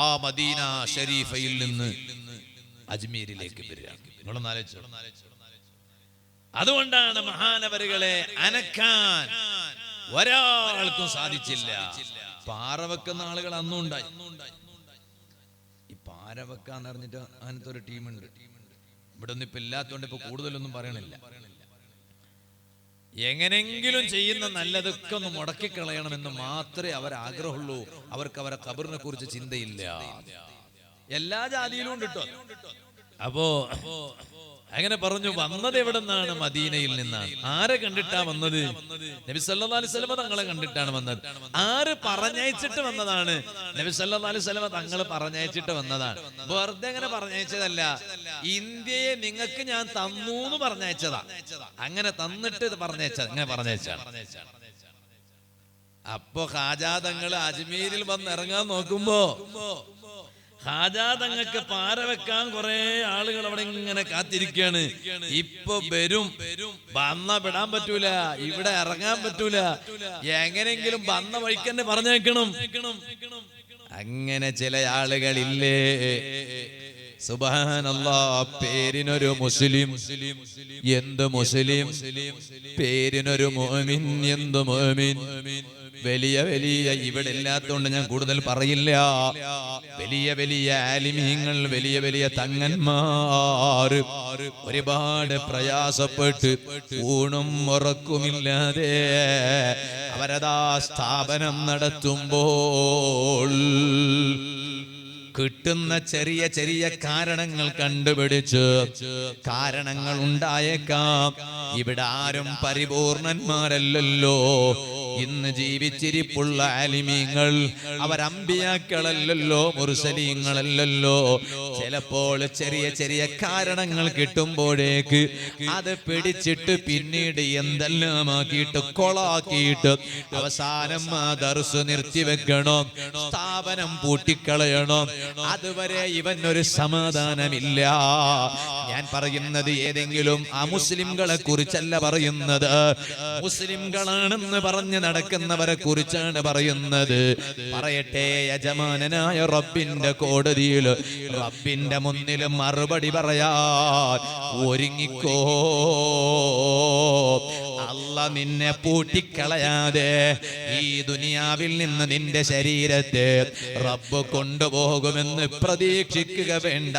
ആ മദീന ഷരീഫയിൽ നിന്ന് അജ്മീരിലേക്ക് വരിക. നിങ്ങളൊന്ന് ആലോചിച്ചോ. അതുകൊണ്ടാണ് മഹാനവരുകളെ അനക്കാൻ ഒരാൾക്കും സാധിച്ചില്ല. പാറ വെക്കുന്ന ആളുകൾ അന്നും ഉണ്ടായി. ഈ പാറ പാരവെക്കാന്ന് പറഞ്ഞിട്ട് അങ്ങനത്തെ ഒരു ടീമുണ്ട്. ഇവിടെ ഒന്നും ഇപ്പൊ ഇല്ലാത്തതുകൊണ്ട് ഇപ്പൊ കൂടുതലൊന്നും പറയണില്ല. എങ്ങനെങ്കിലും ചെയ്യുന്ന നല്ലതൊക്കെ ഒന്ന് മുടക്കിക്കളയണമെന്ന് മാത്രമേ അവരാഗ്രഹമുള്ളൂ. അവർക്ക് അവരെ ഖബറിനെ കുറിച്ച് ചിന്തയില്ല. എല്ലാ ജാതിയിലും ഉണ്ട് കേട്ടോ. അപ്പോ അങ്ങനെ പറഞ്ഞു. വന്നത് എവിടെ നിന്നാണ്? മദീനയിൽ നിന്നാണ്. ആരെ കണ്ടിട്ടാ വന്നത്? നബി സല്ലല്ലാഹു അലൈഹി വസല്ലം തങ്ങളെ കണ്ടിട്ടാണ് വന്നത്. ആര് പറഞ്ഞയച്ചിട്ട് വന്നതാണ്? നബി സല്ലല്ലാഹു അലൈഹി വസല്ലം തങ്ങൾ പറഞ്ഞയച്ചിട്ട് വന്നതാണ്. വെറുതെ അങ്ങനെ പറഞ്ഞയച്ചതല്ല. ഇന്ത്യയെ നിങ്ങൾക്ക് ഞാൻ തന്നു എന്ന് പറഞ്ഞയച്ചതാ. അങ്ങനെ തന്നിട്ട് ഇത് പറഞ്ഞയച്ചത്, അങ്ങനെ പറഞ്ഞയച്ചാണ്. അപ്പൊ ഖാജാ തങ്ങൾ അജ്മീരിൽ വന്ന് ഇറങ്ങാൻ നോക്കുമ്പോ ഖാജാ തങ്ങൾക്ക് പാര വെക്കാൻ കുറെ ആളുകൾ അവിടെ ഇങ്ങനെ കാത്തിരിക്കുകയാണ്. ഇപ്പൊ വരും, വന്ന വിടാൻ പറ്റൂല, ഇവിടെ ഇറങ്ങാൻ പറ്റൂല, എങ്ങനെങ്കിലും വന്ന വഴിക്കന്നെ പറഞ്ഞേക്കണം. അങ്ങനെ ചില ആളുകളില്ലേ, സുബ്ഹാനല്ലാഹ്, പേരിനൊരു മുസ്ലിം, എന്ത് മുസ്ലിം, പേരിനൊരു മുഅ്മിൻ, എന്ത് മുഅ്മിൻ. വലിയ വലിയ ഇവിടെ ഇല്ലാത്തതുകൊണ്ട് ഞാൻ കൂടുതൽ പറയില്ല. വലിയ വലിയ ആലിമീങ്ങൾ, വലിയ വലിയ തങ്ങന്മാർ ഒരുപാട് പ്രയാസപ്പെട്ട് ഊണും ഉറക്കുമില്ലാതെ അവരതാ സ്ഥാപനം നടത്തുമ്പോൾ കിട്ടുന്ന ചെറിയ ചെറിയ കാരണങ്ങൾ കണ്ടുപിടിച്ച്, കാരണങ്ങൾ ഉണ്ടായേക്കാം, ഇവിടെ ആരും പരിപൂർണന്മാരല്ലല്ലോ. ഇന്ന് ജീവിച്ചിരിപ്പുള്ള ആലിമീങ്ങൾ അവരമ്പിയാക്കളല്ലല്ലോ, മുർസലീങ്ങളല്ലല്ലോ. ചിലപ്പോൾ ചെറിയ ചെറിയ കാരണങ്ങൾ കിട്ടുമ്പോഴേക്ക് അത് പിടിച്ചിട്ട് പിന്നീട് എന്തെല്ലാമാക്കിയിട്ട് കൊളാക്കിയിട്ട് അവസാനം ആ ദർസ് നിർത്തിവെക്കണം, സ്ഥാപനം പൂട്ടിക്കളയണം. അതുവരെ ഇവനൊരു സമാധാനമില്ല. ഞാൻ പറയുന്നത് ഏതെങ്കിലും അമുസ്ലിംകളെ കുറിച്ചല്ല പറയുന്നത്, മുസ്ലിംകളാണെന്ന് പറഞ്ഞ് നടക്കുന്നവരെ കുറിച്ചാണ് പറയുന്നത്. പറയട്ടെ, യജമാനനായ റബ്ബിന്റെ കോടതിയിൽ, റബ്ബിന്റെ മുന്നിൽ മറുപടി പറയാൻ ഒരുങ്ങിക്കോ. അല്ലാഹ് നിന്നെ പൂട്ടിക്കളയാതെ ഈ ദുനിയാവിൽ നിന്ന് നിന്റെ ശരീരത്തെ റബ്ബ് കൊണ്ടുപോകുമെന്ന് പ്രതീക്ഷിക്കുക വേണ്ട.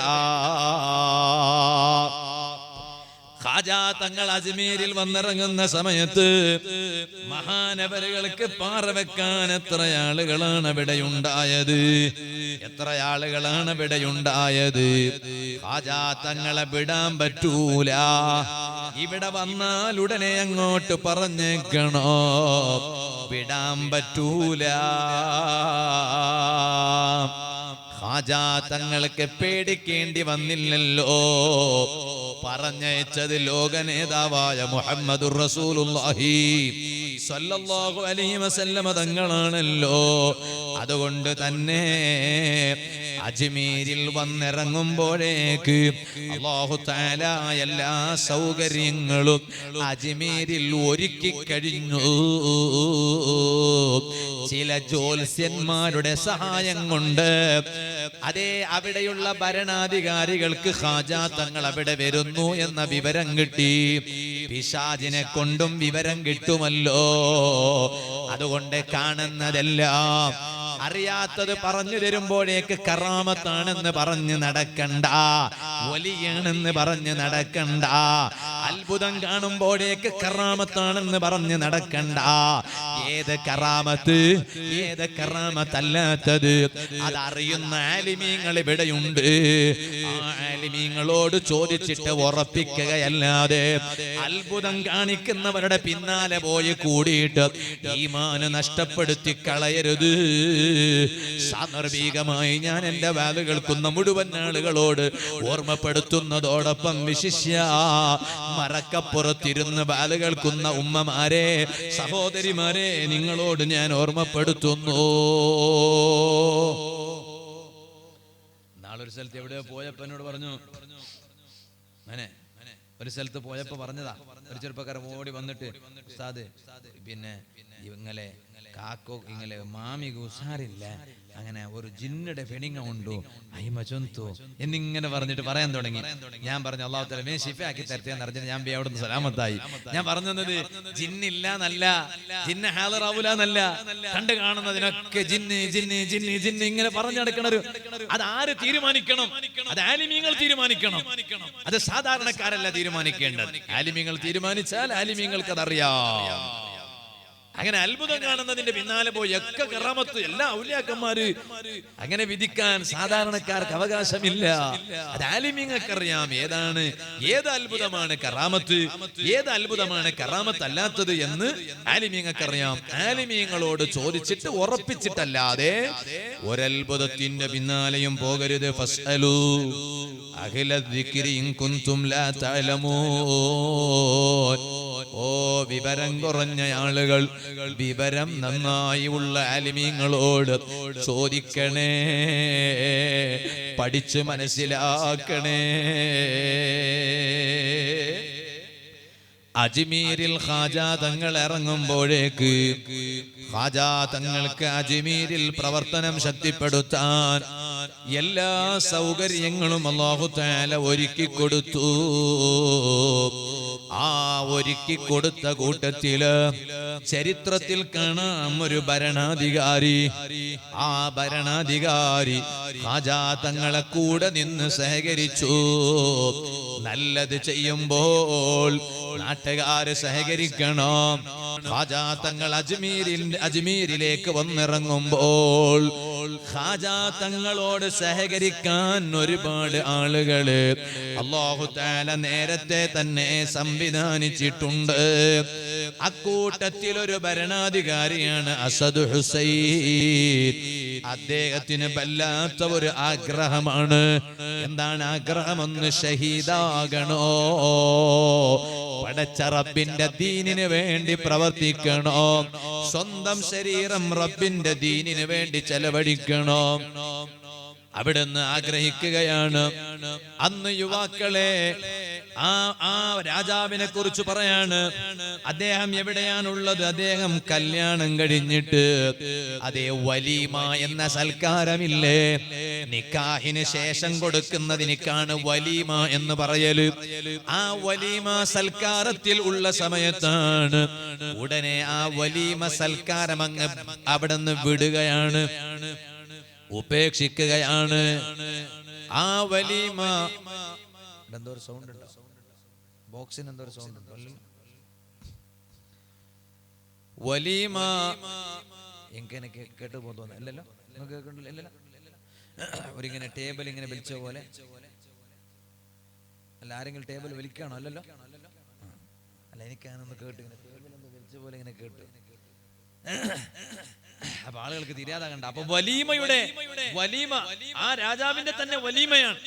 ഖാജാ തങ്ങൾ അജ്മീരിൽ വന്നിറങ്ങുന്ന സമയത്ത് മഹാനവരുകൾക്ക് പാറ വെക്കാൻ എത്ര ആളുകളാണ് ഇവിടെ ഉണ്ടായത്, എത്ര ആളുകളാണ് ഇവിടെ ഉണ്ടായത്. ഖാജാ തങ്ങളെ വിടാൻ പറ്റൂല. ഇവിടെ വന്നാൽ ഉടനെ അങ്ങോട്ട് പറഞ്ഞേക്കണോ, വിടാൻ പറ്റൂല. ഖാജാ തങ്ങൾക്ക് പേടിക്കേണ്ടി വന്നില്ലല്ലോ. പറഞ്ഞയച്ചത് ലോക നേതാവായ മുഹമ്മദുർ റസൂലുള്ളാഹി സ്വല്ലല്ലാഹു അലൈഹി വസല്ലം തങ്ങളാണല്ലോ. അതുകൊണ്ട് തന്നെ അജ്മീരിൽ വന്നിറങ്ങുമ്പോഴേക്ക് അല്ലാഹു തആല എല്ലാ സൗകര്യങ്ങളും അജ്മീരിൽ ഒരുക്കി കഴിഞ്ഞു. ചില ജ്യോത്സ്യന്മാരുടെ സഹായം കൊണ്ട്, അതേ, അവിടെയുള്ള ഭരണാധികാരികൾക്ക് ഖാജാ തങ്ങൾ അവിടെ വരുന്നു എന്ന വിവരം കിട്ടി. പിശാചിനെ കൊണ്ടും വിവരം കിട്ടുമല്ലോ. അതുകൊണ്ട് കാണുന്നതെല്ലാം അറിയാത്തത് പറഞ്ഞു തരുമ്പോഴേക്ക് കറാമത്താണെന്ന് പറഞ്ഞ് നടക്കണ്ട, വലിയാണെന്ന് പറഞ്ഞ് നടക്കണ്ട. അത്ഭുതം കാണുമ്പോഴേക്ക് കറാമത്താണെന്ന് പറഞ്ഞ് നടക്കണ്ട. ഏത് കറാമത്ത്, ഏത് കറാമത്തല്ലാത്തത് അതറിയുന്ന ആലിമീങ്ങൾ ഇവിടെയുണ്ട്. ആ ആലിമീങ്ങളോട് ചോദിച്ചിട്ട് ഉറപ്പിക്കുകയല്ലാതെ അത്ഭുതം കാണിക്കുന്നവരുടെ പിന്നാലെ പോയി കൂടിയിട്ട് ഈമാൻ നഷ്ടപ്പെടുത്തി കളയരുത്. സാന്ദർഭികമായി ഞാൻ എന്റെ വാല് കേൾക്കുന്ന മുഴുവൻ ആളുകളോട് ഓർമ്മപ്പെടുത്തുന്നതോടൊപ്പം വിശിഷ്യ മറക്കപ്പുറത്തിരുന്ന് വാല് കേൾക്കുന്ന ഉമ്മമാരെ, സഹോദരിമാരെ, നിങ്ങളോട് ഞാൻ ഓർമ്മപ്പെടുത്തുന്നു. നാളൊരു സ്ഥലത്ത് എവിടെയോ പോയപ്പോ എന്നോട് പറഞ്ഞു, ഒരു സ്ഥലത്ത് പോയപ്പോ പറഞ്ഞതാ, ഒരു ചെറുപ്പക്കാരൻ ഓടി വന്നിട്ട്, ഉസ്താദ്, പിന്നെ ഇങ്ങളെ കാക്കോ ഇങ്ങനെ മാമിക്ക് ഉഷാറില്ല, അങ്ങനെ ഒരു ജിന്നുടെ പെണിങ്ങ ഉണ്ടോ അയ്മ ചൊന്തു എന്നിങ്ങനെ പറഞ്ഞിട്ട് പറയാൻ തുടങ്ങി. ഞാൻ പറഞ്ഞു അള്ളാഹു തആല മേ ശിഫയാക്കി തരട്ടെ എന്ന് പറഞ്ഞിട്ട് ഞാൻ അവിടുന്ന് സലാമത്തായി. ഞാൻ പറഞ്ഞത് ജിന്നില്ല എന്നല്ല, ജിന്ന് ഹാളറാവൂല എന്നല്ല, കണ്ടു കാണുന്നതിനൊക്കെ ജിന്ന് ജിന്ന് ജിന്ന് ജിന്ന് ഇങ്ങനെ പറഞ്ഞു നടക്കണൊരു, അത് ആര് തീരുമാനിക്കണം? അത് ആലിമീങ്ങൾ തീരുമാനിക്കണം. അത് സാധാരണക്കാരല്ല തീരുമാനിക്കേണ്ടത്. ആലിമീങ്ങൾ തീരുമാനിച്ചാൽ ആലിമീങ്ങൾക്ക് അതറിയാം. അങ്ങനെ അത്ഭുതം കാണുന്നതിന്റെ പിന്നാലെ പോയി ഒക്കെ കറാമത്ത് എല്ലാ ഔലിയാക്കന്മാര് അങ്ങനെ വിധിക്കാൻ സാധാരണക്കാർക്ക് അവകാശമില്ല. അത് ആലിമീങ്ങൾക്കറിയാം ഏത് അത്ഭുതമാണ് കറാമത്ത്, ഏത് അത്ഭുതമാണ് കറാമത്ത് അല്ലാത്തത് എന്ന് ആലിമീങ്ങൾക്കറിയാം. ആലിമീങ്ങളോട് ചോദിച്ചിട്ട് ഉറപ്പിച്ചിട്ടല്ലാതെ ഒരത്ഭുതത്തിന്റെ പിന്നാലെയും പോകരുത്. ഫസ്അലൂ അഹ്ല ദിക്രി ഇൻ കുൻതും ലാ തഅലമൂൻ. ഓ വിവരം കുറഞ്ഞ ആളുകൾ, വിവരം നന്നായി ഉള്ള ആലിമീങ്ങളോട് ചോദിക്കണേ, പഠിച്ച് മനസ്സിലാക്കണേ. അജ്മീരിൽ ഖാജാ തങ്ങൾ ഇറങ്ങുമ്പോഴേക്ക് ഖാജാ തങ്ങൾക്ക് അജ്മീരിൽ പ്രവർത്തനം ശക്തിപ്പെടുത്താൻ എല്ലാ സൗകര്യങ്ങളും അല്ലാഹു തആല ഒരുക്കി കൊടുത്തു. ആ ഒരുക്കി കൊടുത്ത കൂട്ടത്തില് ചരിത്രത്തിൽ കാണാം ഒരു ഭരണാധികാരി. ആ ഭരണാധികാരി ഖാജാ തങ്ങളെ കൂടെ നിന്ന് സഹകരിച്ചു. നല്ലത് ചെയ്യുമ്പോൾ നാട്ടുകാര് സഹകരിക്കണം. ഖാജാ തങ്ങൾ അജ്മീരിലേക്ക് വന്നിറങ്ങുമ്പോൾ ഖാജാ തങ്ങളോട് സഹകരിക്കാൻ ഒരുപാട് ആളുകള് അല്ലാഹു തആല നേരത്തെ തന്നെ സംവിധാനിച്ചിട്ടുണ്ട്. അക്കൂട്ടത്തിൽ ഒരു ഭരണാധികാരിയാണ് അസദ് ഹുസൈൻ. അദ്ദേഹത്തിന് വല്ലാത്ത ഒരു ആഗ്രഹമാണ്. എന്താണ് ആഗ്രഹം? ഒന്ന് ഷഹീദാകണോ, പടച്ച റബ്ബിന്റെ ദീനിന് വേണ്ടി പ്രവർത്തിക്കണോ, സ്വന്തം ശരീരം റബ്ബിന്റെ ദീനിന് വേണ്ടി ചെലവഴിക്കണോ, അവിടുന്ന് ആഗ്രഹിക്കുകയാണ്. അന്ന് യുവാക്കളെ ആ രാജാവിനെ കുറിച്ച് പറയാണ്. അദ്ദേഹം എവിടെയാണുള്ളത്? അദ്ദേഹം കല്യാണം കഴിഞ്ഞിട്ട് അതേ വലീമ എന്ന സൽക്കാരമില്ലേ, നിക്കാഹിന് ശേഷം കൊടുക്കുന്നതിനേക്കാണ് വലീമ എന്ന് പറയല്. ആ വലീമ സൽക്കാരത്തിൽ ഉള്ള സമയത്താണ് ഉടനെ ആ വലീമ സൽക്കാരം അങ്ങ് അവിടുന്ന് വിടുകയാണ്, ഉപേക്ഷിക്കുകയാണ്. ആ വലീമ എന്തോ ഒരു സൗണ്ട് ഉണ്ടോ? ബോക്സിന് എന്തോ ഒരു സൗണ്ട് ഉണ്ടോ? വലീമ എങ്ങനെ കേട്ടു പോകുന്നു? അല്ലല്ലോ, കേൾക്കണ്ടല്ലോ. ഒരിങ്ങനെ ടേബിൾ ഇങ്ങനെ വലിച്ച പോലെ അല്ല, ആരെങ്കിലും ടേബിൾ വലിക്കാണോ? അല്ലല്ലോ, അല്ല, എനിക്കാനൊന്ന് കേട്ടു, ഇങ്ങനെ ടേബിൾ ഒന്ന് വലിച്ച പോലെ ഇങ്ങനെ കേട്ടു. അപ്പൊ ആളുകൾക്ക് തിരിയാതാകണ്ട. അപ്പൊ വലീമ ആ രാജാവിന്റെ തന്നെ വലീമയാണ്.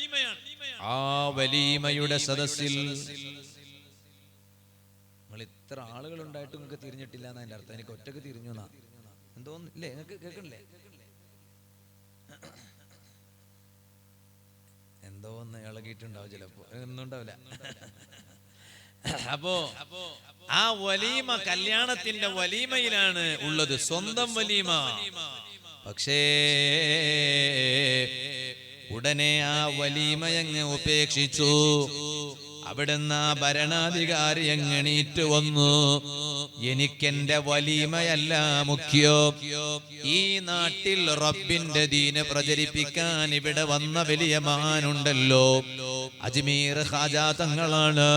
ആ വലീമയുടെ സദസ്സിൽ നിങ്ങൾ ഇത്ര ആളുകൾ ഉണ്ടായിട്ട് നിങ്ങൾക്ക് തിരിഞ്ഞിട്ടില്ല എന്നാ എന്റെ അർത്ഥം. എനിക്ക് ഒറ്റക്ക് തിരിഞ്ഞു എന്നാ എന്തോന്നില്ലേ? നിങ്ങൾക്ക് കേൾക്കണില്ലേ? എന്തോ ഒന്ന് ഇളകിയിട്ടുണ്ടാവും, ചിലപ്പോ ഒന്നും ഉണ്ടാവില്ല. അപ്പോ ആ വലീമ കല്യാണത്തിന്റെ വലീമയിലാണ് ഉള്ളത്, സ്വന്തം വലീമ. പക്ഷേ ഉടനെ ആ വലീമയങ്ങ് ഉപേക്ഷിച്ചു. അവിടുന്ന് ആ ഭരണാധികാരി എങ്ങണീറ്റ് വന്നു. എനിക്കെന്റെ വലീമയല്ല മുഖ്യം, ഈ നാട്ടിൽ റബ്ബിന്റെ ദീന് പ്രചരിപ്പിക്കാൻ ഇവിടെ വന്ന വലിയ മഹാനുണ്ടല്ലോ, അജ്മീർ ഖാജാ തങ്ങളാണ്.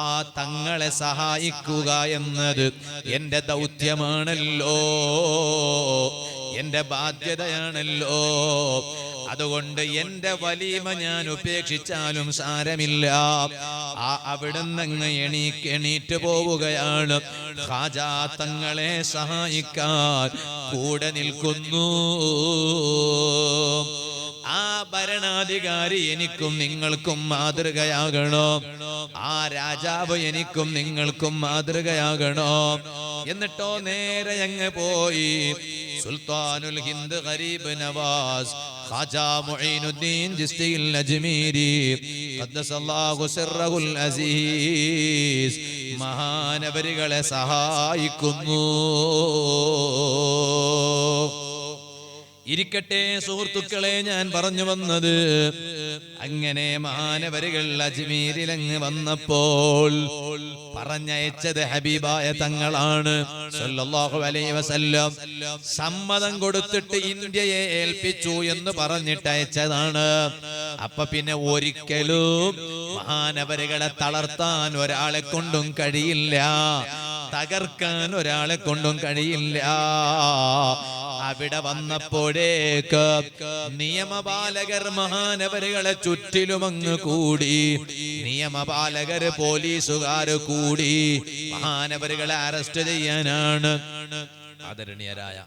ആ തങ്ങളെ സഹായിക്കുക എന്നത് എന്റെ ദൗത്യമാണല്ലോ, എന്റെ ബാധ്യതയാണല്ലോ. അതുകൊണ്ട് എന്റെ വലീമ ഞാൻ ഉപേക്ഷിച്ചാലും സാരമില്ല. അവിടുന്ന് എണീറ്റ് പോവുകയാണ്. ഖാജാ തങ്ങളെ സഹായിക്കാൻ കൂടെ നിൽക്കുന്നു. ആ ഭരണാധികാരി എനിക്കും നിങ്ങൾക്കും മാതൃകയാകണോ, ആ രാജാവ് എനിക്കും നിങ്ങൾക്കും മാതൃകയാകണോ. എന്നിട്ടോ നേരെ അങ്ങ് പോയി സുൽത്താനുൽ ഹിന്ദ് ഗരീബ് നവാസ് ഖാജാ മുഈനുദ്ദീൻ ചിശ്തിയിൽ അജ്മീരി ഖദ്ദസല്ലാഹു സിർറഹുൽ അസീസ് മഹാനവരുകളെ സഹായിക്കുന്നു. ഇരിക്കട്ടെ സുഹൃത്തുക്കളെ, ഞാൻ പറഞ്ഞു വന്നത്, അങ്ങനെ മഹാനവരുകൾ അജ്മീരിലങ്ങ് വന്നപ്പോൾ പറഞ്ഞയച്ചത് ഹബീബായ തങ്ങളാണ് സല്ലല്ലാഹു അലൈഹി വസല്ലം. സമ്മതം കൊടുത്തിട്ട് ഇന്ത്യയെ ഏൽപ്പിച്ചു എന്ന് പറഞ്ഞിട്ട് അയച്ചതാണ്. അപ്പൊ പിന്നെ ഒരിക്കലും മഹാനവരുകളെ തളർത്താൻ ഒരാളെ കൊണ്ടും കഴിയില്ല, തകർക്കാൻ ഒരാളെ കൊണ്ടും കഴിയില്ല. അവിടെ വന്നപ്പോഴേക്ക് നിയമപാലകർ മഹാനവരുകളെ ചുറ്റിലുമങ്ങ് കൂടി. നിയമപാലകർ, പോലീസുകാര് കൂടി മഹാനവരുകളെ അറസ്റ്റ് ചെയ്യാനാണ്. ആദരണീയരായ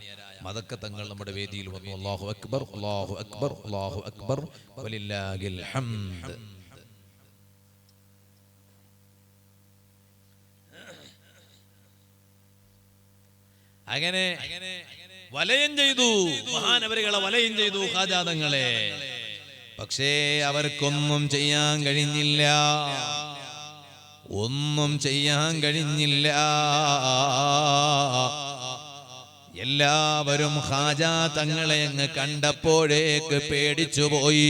മദക്കത്തങ്ങൾ നമ്മുടെ വേദിയിൽ വന്നു. അല്ലാഹു അക്ബർ, അല്ലാഹു അക്ബർ, അല്ലാഹു അക്ബർ, വലില്ലാഹിൽ ഹംദ്. അങ്ങനെ വലയം ചെയ്തു, മഹാനവരുകളെ വലയം ചെയ്തു ഖാജാതങ്ങളെ. പക്ഷേ അവർക്കൊന്നും ചെയ്യാൻ കഴിഞ്ഞില്ല, ഒന്നും ചെയ്യാൻ കഴിഞ്ഞില്ല. എല്ലാവരും ഖാജാ തങ്ങളെ അങ്ങ് കണ്ടപ്പോഴേക്ക് പേടിച്ചുപോയി.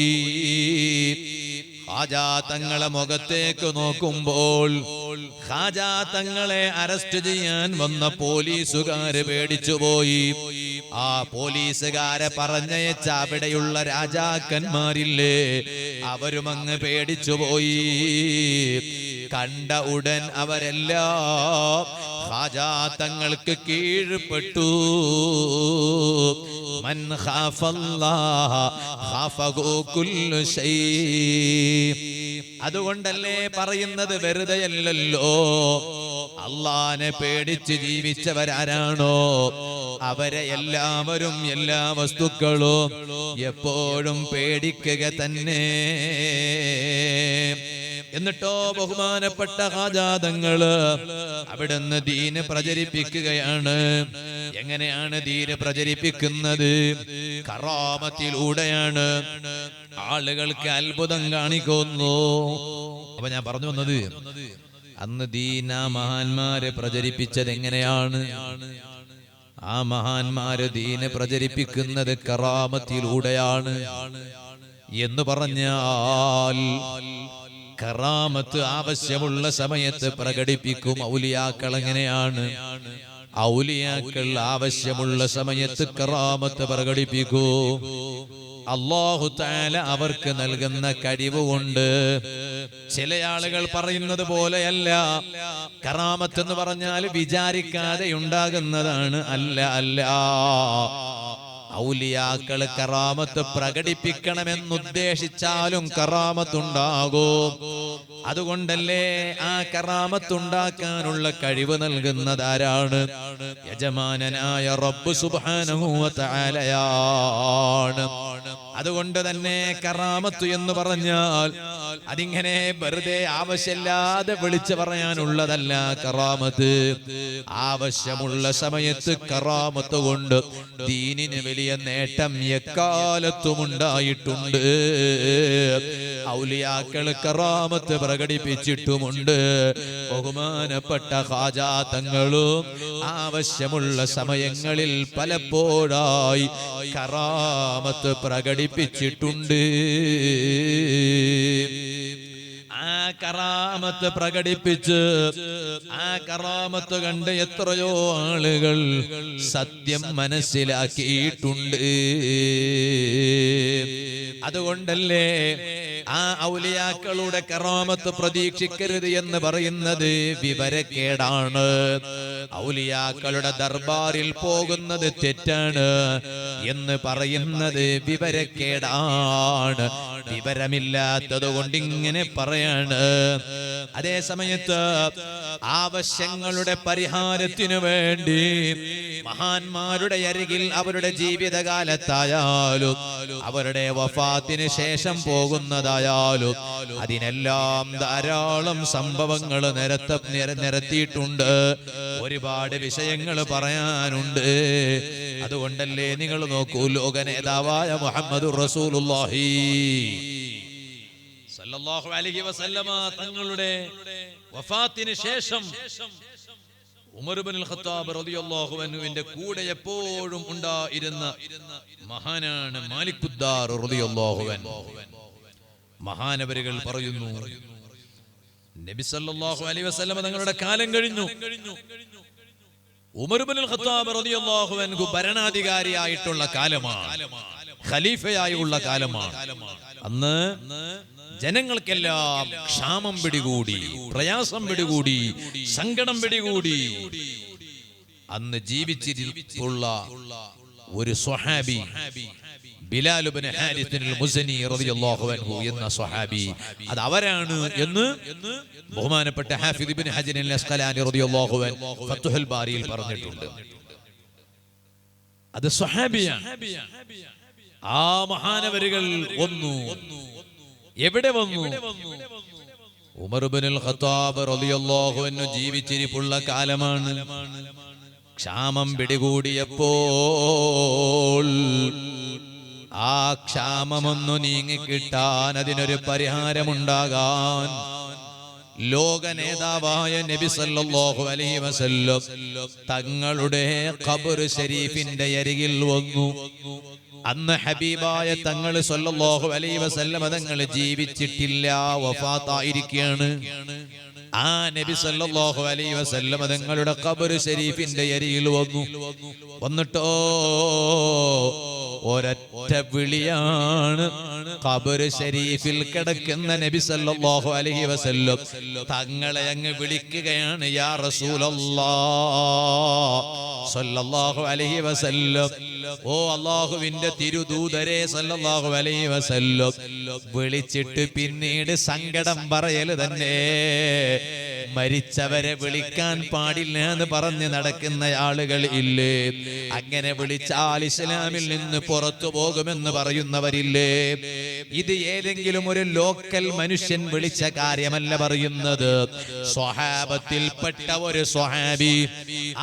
ഖാജാ തങ്ങളെ മുഖത്തേക്ക് നോക്കുമ്പോൾ ഖാജാ തങ്ങളെ അറസ്റ്റ് ചെയ്യാൻ വന്ന പോലീസുകാര് പേടിച്ചുപോയി. ആ പോലീസുകാരെ പറഞ്ഞയച്ച അവിടെയുള്ള രാജാക്കന്മാരില്ലേ, അവരും അങ്ങ് പേടിച്ചുപോയി. കണ്ട ഉടൻ അവരെല്ലാം ഖാജാ തങ്ങൾക്ക് കീഴ്പ്പെട്ടു. മൻ ഖാഫല്ലാഹ ഖാഫഹു കുല്ലു ശൈ. അതുകൊണ്ടല്ലേ പറയുന്നത്, വെറുതെയല്ലല്ലോ. അള്ളാനെ പേടിച്ച് ജീവിച്ചവരാരാണോ അവരെ എല്ലാവരും എല്ലാ വസ്തുക്കളും എപ്പോഴും പേടിക്കുക തന്നെ. എന്നിട്ടോ ബഹുമാനപ്പെട്ട ഖാജാതങ്ങള് അവിടുന്ന് ദീന് പ്രചരിപ്പിക്കുകയാണ്. എങ്ങനെയാണ് ദീന് പ്രചരിപ്പിക്കുന്നത്? കറാമത്തിലൂടെയാണ്. ആളുകൾക്ക് അത്ഭുതം കാണിക്കുന്നു. അപ്പൊ ഞാൻ പറഞ്ഞു വന്നത്, അന്ന് ദീന മഹാന്മാരെ പ്രചരിപ്പിച്ചത് എങ്ങനെയാണ്? ആ മഹാന്മാര് ദീന് പ്രചരിപ്പിക്കുന്നത് കറാമത്തിലൂടെയാണ്. എന്ന് പറഞ്ഞാൽ കറാമത്ത് ആവശ്യമുള്ള സമയത്ത് പ്രകടിപ്പിക്കും ഔലിയാക്കൾ. എങ്ങനെയാണ്? ഔലിയാക്കൾ ആവശ്യമുള്ള സമയത്ത് കറാമത്ത് പ്രകടിപ്പിക്കും. അല്ലാഹു തആല അവർക്ക് നൽകുന്ന കഴിവ് കൊണ്ട്. ചില ആളുകൾ പറയുന്നത് പോലെയല്ല. കറാമത്ത് എന്ന് പറഞ്ഞാൽ വിചാരിക്കാതെ ഉണ്ടാകുന്നതാണ്. അല്ല, അല്ല. ഔലിയാക്കൾ കറാമത്ത് പ്രകടിപ്പിക്കണമെന്നുദ്ദേശിച്ചാലും കറാമത്തുണ്ടാകും. അതുകൊണ്ടല്ലേ ആ കറാമത്തുണ്ടാക്കാനുള്ള കഴിവ് നൽകുന്നതാരാണ്? യജമാനനായ റബ്ബ് സുബ്ഹാനഹു വ തആലയാണ്. അതുകൊണ്ട് തന്നെ കറാമത്ത് എന്ന് പറഞ്ഞാൽ അതിങ്ങനെ വെറുതെ ആവശ്യമില്ലാതെ വിളിച്ചു പറയാനുള്ളതല്ല. കറാമത്ത് ആവശ്യമുള്ള സമയത്ത് കറാമത്ത് കൊണ്ട് ദീനിന് വലിയ നേട്ടം എക്കാലത്തും ഉണ്ടായിട്ടുണ്ട്. ഔലിയാക്കൾ കറാമത്ത് പ്രകടിപ്പിച്ചിട്ടുമുണ്ട്. ബഹുമാനപ്പെട്ട ഖാജാ തങ്ങളും ആവശ്യമുള്ള സമയങ്ങളിൽ പലപ്പോഴായി കറാമത്ത് പ്രകടിപ്പിച്ചിട്ടുണ്ട്. ആ കറാമത്ത് പ്രകടിപ്പിച്ച് ആ കറാമത്ത് കണ്ട് എത്രയോ ആളുകൾ സത്യം മനസ്സിലാക്കിയിട്ടുണ്ട്. അതുകൊണ്ടല്ലേ ആ ഔലിയാക്കളുടെ കറാമത്ത് പ്രതീക്ഷിക്കരുത് എന്ന് പറയുന്നത് വിവരക്കേടാണ്. ഔലിയാക്കളുടെ ദർബാറിൽ പോകുന്നത് തെറ്റാണ് എന്ന് പറയുന്നത് വിവരക്കേടാണ്. വിവരമില്ലാത്തത് കൊണ്ട് ഇങ്ങനെ പറയാണ്. അതേ സമയത്ത് ആവശ്യങ്ങളുടെ പരിഹാരത്തിനു വേണ്ടി മഹാന്മാരുടെ അരികിൽ അവരുടെ ജീവിതകാലത്തായാലും അവരുടെ വഫാത്തിന് ശേഷം പോകുന്നതായാലും അതിനെല്ലാം ധാരാളം സംഭവങ്ങൾ നിരത്തിയിട്ടുണ്ട്. ഒരുപാട് വിഷയങ്ങൾ പറയാനുണ്ട്. അതുകൊണ്ടല്ലേ നിങ്ങൾ നോക്കൂ, ലോക നേതാവായ മുഹമ്മദുർ റസൂലുള്ളാഹി സല്ലല്ലാഹു അലൈഹി വസല്ലമ തങ്ങളുടെ വഫാത്തിന് ശേഷം ഉമർ ഇബ്നുൽ ഖത്താബ് റളിയല്ലാഹു അൻഹുവിന്റെ കൂടെ എപ്പോഴും ഉണ്ടായിരുന്ന മഹാനാണ് മാലിക്കുദ്ദാർ റളിയല്ലാഹു അൻഹു. മഹാനവരുകൾ പറയുന്നു, നബി സല്ലല്ലാഹു അലൈഹി വസല്ലം തങ്ങളുടെ കാലം കഴിഞ്ഞു. ഉമർ ഇബ്നുൽ ഖത്താബ് റളിയല്ലാഹു അൻഹു ഭരണാധികാരിയായിട്ടുള്ള കാലമാണ്, ഖലീഫയായുള്ള കാലമാണ്. അന്ന് ജനങ്ങൾക്കെല്ലാം ക്ഷാമം പിടികൂടി, പ്രയാസം പിടികൂടി, സങ്കടം പിടികൂടി. അന്ന് ജീവിച്ചിരിപ്പുള്ള ഒരു സ്വഹാബി ബിലാൽ ഇബ്നു ഹാരിസ് അൽ-മുസ്നി റളിയല്ലാഹു അൻഹു എന്ന സ്വഹാബി, അത് അവരാണ് എന്ന് ബഹുമാനപ്പെട്ട ഹാഫിദ് ഇബ്നു ഹജർ അൽ-അസ്ഖലാനി റളിയല്ലാഹു അൻഹു ഫത്ഹുൽ ബാരിയിൽ പറഞ്ഞിട്ടുണ്ട്. അത് സ്വഹാബിയാണ്. ആ മഹാനവരുകൾ വന്നു. എവിടെ വന്നു? ഉമർ ഇബ്നുൽ ഖത്താബ് റളിയല്ലാഹു അൻഹു ജീവിച്ചിരിപ്പുള്ള കാലമാണ്. ക്ഷാമം പിടികൂടിയപ്പോൾ ആ ക്ഷാമമൊന്നു നീങ്ങിക്കിട്ടാൻ, അതിനൊരു പരിഹാരമുണ്ടാകാൻ ലോക നേതാവായ നബി സല്ലല്ലാഹു അലൈഹി വസല്ലം തങ്ങളുടെ ഖബർ ശരീഫിന്റെ അരികിൽ വന്നു. അന്ന് ഹബീബായ തങ്ങൾ സല്ലല്ലാഹു അലൈഹി വസല്ലം തങ്ങൾ ജീവിച്ചിട്ടില്ല, വഫാത്തായിരിക്കുകയാണ്. ആ നബി സല്ലല്ലാഹു അലൈഹി വസല്ലം തങ്ങളുടെ ഖബർ ശരീഫിന്റെ അരികിൽ വന്നു. വന്നിട്ടോ ഒരൊറ്റ വിളിയാണ്. ഖബർ ശരീഫിൽ കിടക്കുന്ന നബി സല്ലല്ലാഹു അലൈഹി വസല്ലം തങ്ങളെ അങ്ങ് വിളിക്കുകയാണ്, യാ റസൂലല്ലാഹ് സല്ലല്ലാഹു അലൈഹി വസല്ലം, ഓ അല്ലാഹുവിന്റെ തിരുദൂതരെ സല്ലല്ലാഹു അലൈഹി വസല്ലം. വിളിച്ചിട്ട് പിന്നീട് സങ്കടം പറയൽ തന്നെ. മരിച്ചവരെ വിളിക്കാൻ പാടില്ല എന്ന് പറഞ്ഞ് നടക്കുന്ന ആളുകൾ ഇല്ലേ? അങ്ങനെ വിളിച്ചാൽ ഇസ്ലാമിൽ നിന്ന് പുറത്തു പോകുമെന്ന് പറയുന്നവരില്ലേ? ഇത് ഏതെങ്കിലും ഒരു ലോക്കൽ മനുഷ്യൻ വിളിച്ച കാര്യമല്ല പറയുന്നത്. സ്വഹാബത്തിൽപ്പെട്ട ഒരു സ്വഹാബി,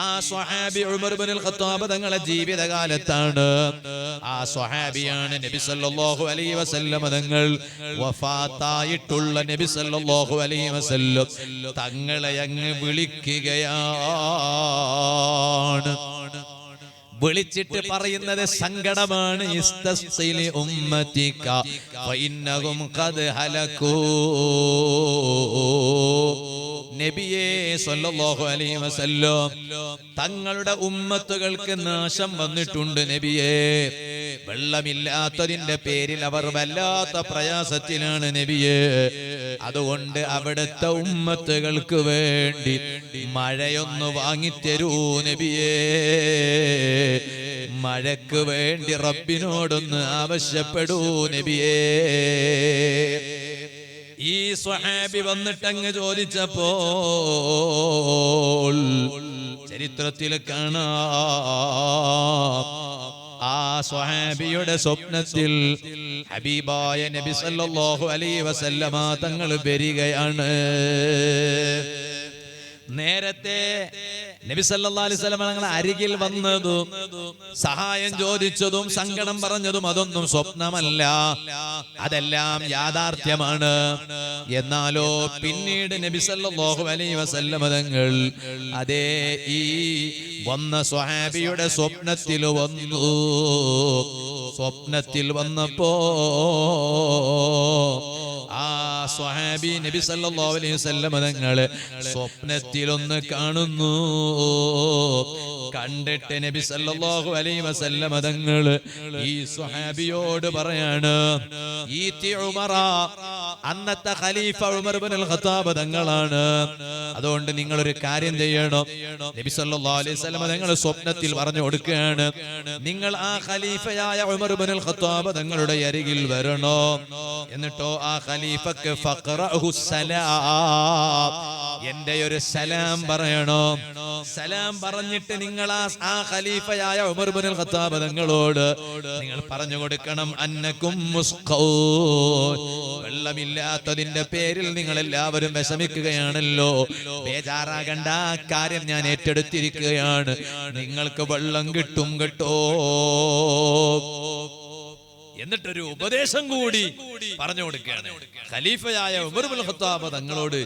ആ സ്വഹാബി ഉമർ ഇബ്നുൽ ഖത്താബ് തങ്ങളുടെ ജീവിതകാലത്താണ്. ആ സ്വഹാബിയാണ് നബി സല്ലല്ലാഹു അലൈഹി വസല്ലം തങ്ങൾ വഫാത്തായിട്ടുള്ള നബി സല്ലല്ലാഹു അലൈഹി വസല്ലം തങ്ങളെ അങ്ങ് വിളിക്കുകയാണ്. വിളിച്ചിട്ട് പറയുന്നത് സങ്കടമാണ്. ഇസ്തസ്ഖിലി ഉമ്മതിക ഫഇന്നഹും ഖദ് ഹലകൂ. നബിയേ സല്ലല്ലാഹു അലൈഹി വസല്ലം തങ്ങളുടെ ഉമ്മത്തുകൾക്ക് നാശം വന്നിട്ടുണ്ട്. നബിയേ, വെള്ളമില്ലാത്തതിന്റെ പേരിൽ അവർ വല്ലാത്ത പ്രയാസത്തിലാണ് നബിയേ. അതുകൊണ്ട് അവിടുത്തെ ഉമ്മത്തുകൾക്ക് വേണ്ടി മഴയൊന്ന് വാങ്ങിത്തരൂ നബിയേ. മഴക്ക് വേണ്ടി റബ്ബിനോടൊന്ന് ആവശ്യപ്പെടൂ നബിയേ. ഈ സ്വഹാബി വന്നിട്ടങ്ങ് ചോദിച്ചപ്പോൾ ചരിത്രത്തിൽ കാണാം, ആ സ്വഹാബിയുടെ സ്വപ്നത്തിൽ ഹബീബായ നബി സല്ലല്ലാഹു അലൈഹി വസല്ലമ തങ്ങൾ വരികയാണ്. നേരത്തെ നബി സല്ലല്ലാഹു അലൈഹി വസല്ലം തങ്ങൾ അരികിൽ വന്നതും സഹായം ചോദിച്ചതും സങ്കടം പറഞ്ഞതും അതൊന്നും സ്വപ്നമല്ല, അതെല്ലാം യാഥാർത്ഥ്യമാണ്. എന്നാലോ പിന്നീട് നബി സല്ലല്ലാഹു അലൈഹി വസല്ലം തങ്ങൾ അതേ ഈ വന്ന സ്വഹാബിയുടെ സ്വപ്നത്തിൽ വന്നു. സ്വപ്നത്തിൽ വന്നപ്പോ ആ സ്വഹാബി നബി സല്ലല്ലാഹു അലൈഹി വസല്ലം തങ്ങൾ സ്വപ്നത്തിൽ ഒന്ന് കാണുന്നു. കണ്ടിട്ട് നബി സല്ലല്ലാഹു അലൈഹി വസല്ലം തങ്ങൾ ഈ സ്വഹാബിയോട് പറയാണ്, ഈതി ഉമറ, അന്നത്തെ ഖലീഫ ഉമർ ഇബ്നുൽ ഖത്താബ് തങ്ങളാണ്. അതുകൊണ്ട് നിങ്ങൾ ഒരു കാര്യം ചെയ്യണം. നബി സല്ലല്ലാഹു അലൈഹി വസല്ലം തങ്ങൾ സ്വപ്നത്തിൽ പറഞ്ഞു കൊടുക്കുകയാണ്, നിങ്ങൾ ആ ഖലീഫയായ ഉമർ ഇബ്നുൽ ഖത്താബ് തങ്ങളുടെ അരികിൽ വരണം. എന്നിട്ടോ ആ ഖലീഫക്ക് ഫഖറഹു സലാം, എന്റെ ഒരു സലാം പറയണം. സലാം പറഞ്ഞിട്ട് നിങ്ങൾ ആ ഖലീഫയായ ഉമർ ഇബ്നുൽ ഖത്താബ് തങ്ങളോട് നിങ്ങൾ പറഞ്ഞു കൊടുക്കണം, അന്നകും മുസ്ഖൂൻ, വെള്ളമില്ലാത്തതിന്റെ പേരിൽ നിങ്ങൾ എല്ലാവരും വിഷമിക്കുകയാണല്ലോ, ബേജാറാകണ്ട, കാര്യം ഞാൻ ഏറ്റെടുത്തിരിക്കുകയാണ്, നിങ്ങൾക്ക് വെള്ളം കിട്ടും കേട്ടോ എന്നിട്ടൊരു ഉപദേശം കൂടി പറഞ്ഞു കൊടുക്കുകയാണ്. ഖലീഫയായ ഉമർ ഇബ്നുൽ ഖത്താബ് തങ്ങളോട്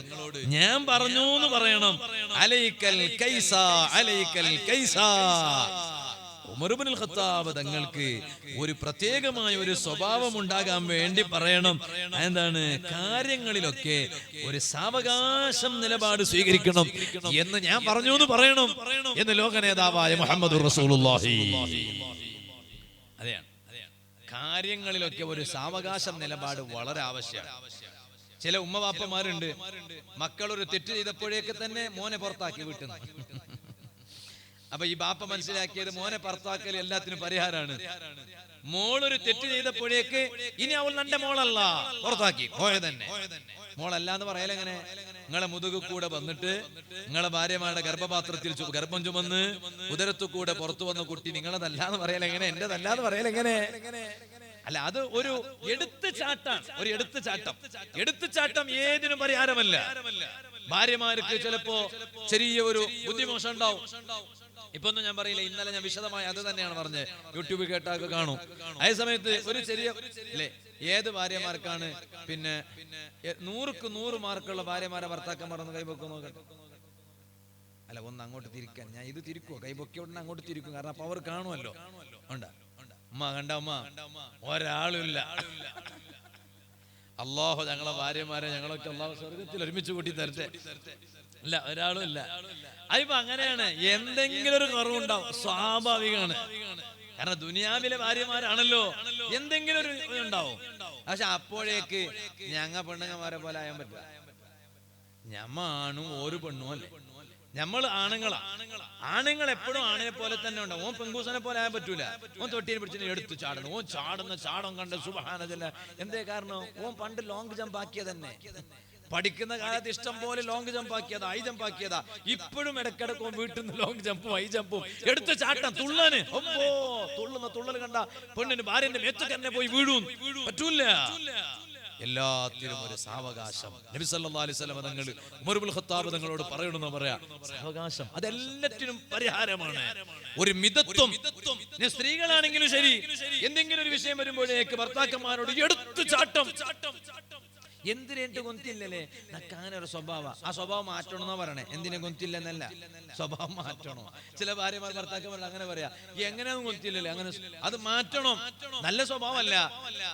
ഞാൻ പറഞ്ഞു എന്ന് പറയണം. അലൈക്കൽ കൈസ, അലൈക്കൽ കൈസ. ഉമർ ഇബ്നുൽ ഖത്താബ് തങ്ങൾക്ക് ഒരു പ്രത്യേകമായ ഒരു സ്വഭാവം ഉണ്ടാകാൻ വേണ്ടി പറയണം. എന്താണ്? കാര്യങ്ങളിലൊക്കെ ഒരു സാവകാശം നിലപാട് സ്വീകരിക്കണം എന്ന് ഞാൻ പറഞ്ഞു എന്ന് പറയണം എന്ന് ലോക നേതാവായ മുഹമ്മദുർ റസൂലുള്ളാഹി. അതെയാണ്, കാര്യങ്ങളിലൊക്കെ ഒരു സാവകാശം നിലപാട് വളരെ ആവശ്യമാണ്. ചില ഉമ്മവാപ്പമാരുണ്ട്, മക്കളൊരു തെറ്റ് ചെയ്തപ്പോഴേക്ക് തന്നെ മോനെ പുറത്താക്കി വീട്ടിൽ നിന്ന്. അപ്പൊ ഈ ബാപ്പ മനസ്സിലാക്കിയത് മോനെ പുറത്താക്കൽ എല്ലാത്തിനും പരിഹാരമാണ്. മോളൊരു തെറ്റ് ചെയ്തപ്പോഴേക്ക് ഇനി അവൾ നല്ല മോളല്ല, പുറത്താക്കി പോയ തന്നെ. മോളല്ല എന്ന് പറയലെങ്ങനെ? നിങ്ങളെ മുതുകു കൂടെ വന്നിട്ട് നിങ്ങളെ ഭാര്യമാരുടെ ഗർഭപാത്രത്തിൽ ഗർഭം ചുമന്ന് ഉദരത്തു കൂടെ പുറത്തു വന്ന കുട്ടി നിങ്ങളതല്ലാന്ന് പറയലെങ്ങനെ? എന്റെതല്ലാന്ന് പറയലെങ്ങനെ? അല്ല, അത് ഒരു എടുത്തുചാട്ടാണ്, ഒരു എടുത്തുചാട്ടം. എടുത്തുചാട്ടം ഏതിനും പരിഹാരമല്ല. ഭാര്യമാർക്ക് ചിലപ്പോ ചെറിയ ഒരു ബുദ്ധിമോശം ഉണ്ടാവും. ഇപ്പൊ ഒന്നും ഞാൻ പറയില്ല, ഇന്നലെ ഞാൻ വിശദമായി അത് തന്നെയാണ് പറഞ്ഞത്, യൂട്യൂബിൽ കേട്ടാൽ കാണും. അതേ സമയത്ത് ഒരു ചെറിയ അല്ലേ, ഏത് ഭാര്യമാർക്കാണ് പിന്നെ 100ക്ക് 100 മാർക്കുള്ള ഭാര്യമാരെ ഭർത്താക്കന്മാർ ഒന്ന് കൈപൊക്കെ നോക്കട്ടെ. അല്ല, ഒന്ന് അങ്ങോട്ട് തിരിക്കാൻ, ഞാൻ ഇത് തിരിക്കുവോ? കൈപൊക്കെ ഉടനെ അങ്ങോട്ട് തിരിക്കും, കാരണം അപ്പൊ അവർ കാണുമല്ലോ. ഉണ്ടാ ഉമ്മ കണ്ട ഉമ്മ ഒരാളുമില്ല. അല്ലാഹു ഞങ്ങളെ ഭാര്യമാരെ ഞങ്ങളൊക്കെ അല്ലാഹു സ്വർഗത്തിൽ ഒരുമിച്ച് കൂട്ടി തരട്ടെ. ഇല്ല, ഒരാളും ഇല്ല. അതിപ്പോ അങ്ങനെയാണ്, എന്തെങ്കിലും ഒരു കുറവുണ്ടാവും, സ്വാഭാവികമാണ്. കാരണം ദുനിയാവിലെ ഭാര്യമാരാണല്ലോ, എന്തെങ്കിലും ഒരു ഉണ്ടാവും. പക്ഷെ അപ്പോഴേക്ക് ഞങ്ങ പെണ്ണുങ്ങന്മാരെ പോലെ ആയാൻ പറ്റില്ല. ഞമ്മ ആണും ഒരു പെണ്ണും അല്ലേ, നമ്മൾ ആണുങ്ങളാ. ആണുങ്ങൾ എപ്പോഴും ആണിനെ പോലെ തന്നെ ഉണ്ടാവും. ഓൻ പെങ്കൂസനെ പോലെ ആയാൻ പറ്റൂല. ഓൻ തൊട്ടിയെ പിടിച്ച് എടുത്തു ചാടണം. ഓൻ ചാടുന്ന ചാടം കണ്ട് സുബ്ഹാനല്ലാഹ്. എന്തേ കാരണം? ഓൻ പണ്ട് ലോങ് ജമ്പ് ആക്കിയ തന്നെ. പഠിക്കുന്ന കാലത്ത് ഇഷ്ടം പോലെ ലോങ് ജമ്പ് ആക്കിയതാ, ഹൈ ജമ്പ് ആക്കിയതാ. ഇപ്പോഴും ഇടക്കിടക്ക് ഓൻ വീട്ടിൽ നിന്ന് ലോങ് ജമ്പും ഹൈ ജമ്പും എടുത്ത് ചാട്ടം, തുള്ളന്. ഒപ്പോ തുള്ളുന്ന തുള്ളൽ കണ്ട പെണ്ണിന് ഭാര്യന്റെ മേത്തൊക്കെ തന്നെ പോയി വീഴും. പറ്റൂല. എല്ലാത്തിനും ഒരു സാവകാശം. നബി സല്ലല്ലാഹു അലൈഹി വസല്ലം തങ്ങൾ ഉമർ ഇബ്നുൽ ഖത്താബ് തങ്ങളോട് പറയണമെന്ന് പറയാ, സാവകാശം അതെല്ലാത്തിനും പരിഹാരമാണ്. ഒരു മിതത്വം. സ്ത്രീകളാണെങ്കിലും ശരി, എന്തെങ്കിലും ഒരു വിഷയം വരുമ്പോഴേക്ക് ഭർത്താക്കന്മാരോട് എടുത്തു ചാട്ടം. എന്തിനേട്ട് കൊന്തില്ലല്ലേ? നക്കാന ഒരു സ്വഭാവ. ആ സ്വഭാവം മാറ്റണം എന്നാ പറയണേ. എന്തിനെ കൊന്തില്ലെന്നല്ല, സ്വഭാവം മാറ്റണോ. ചില ഭാര്യമാർ ഭർത്താക്കന്മാർ അങ്ങനെ പറയാ, എങ്ങനെയൊന്നും കൊന്തില്ലല്ലേ, അങ്ങനെ അത് മാറ്റണം. നല്ല സ്വഭാവമല്ല.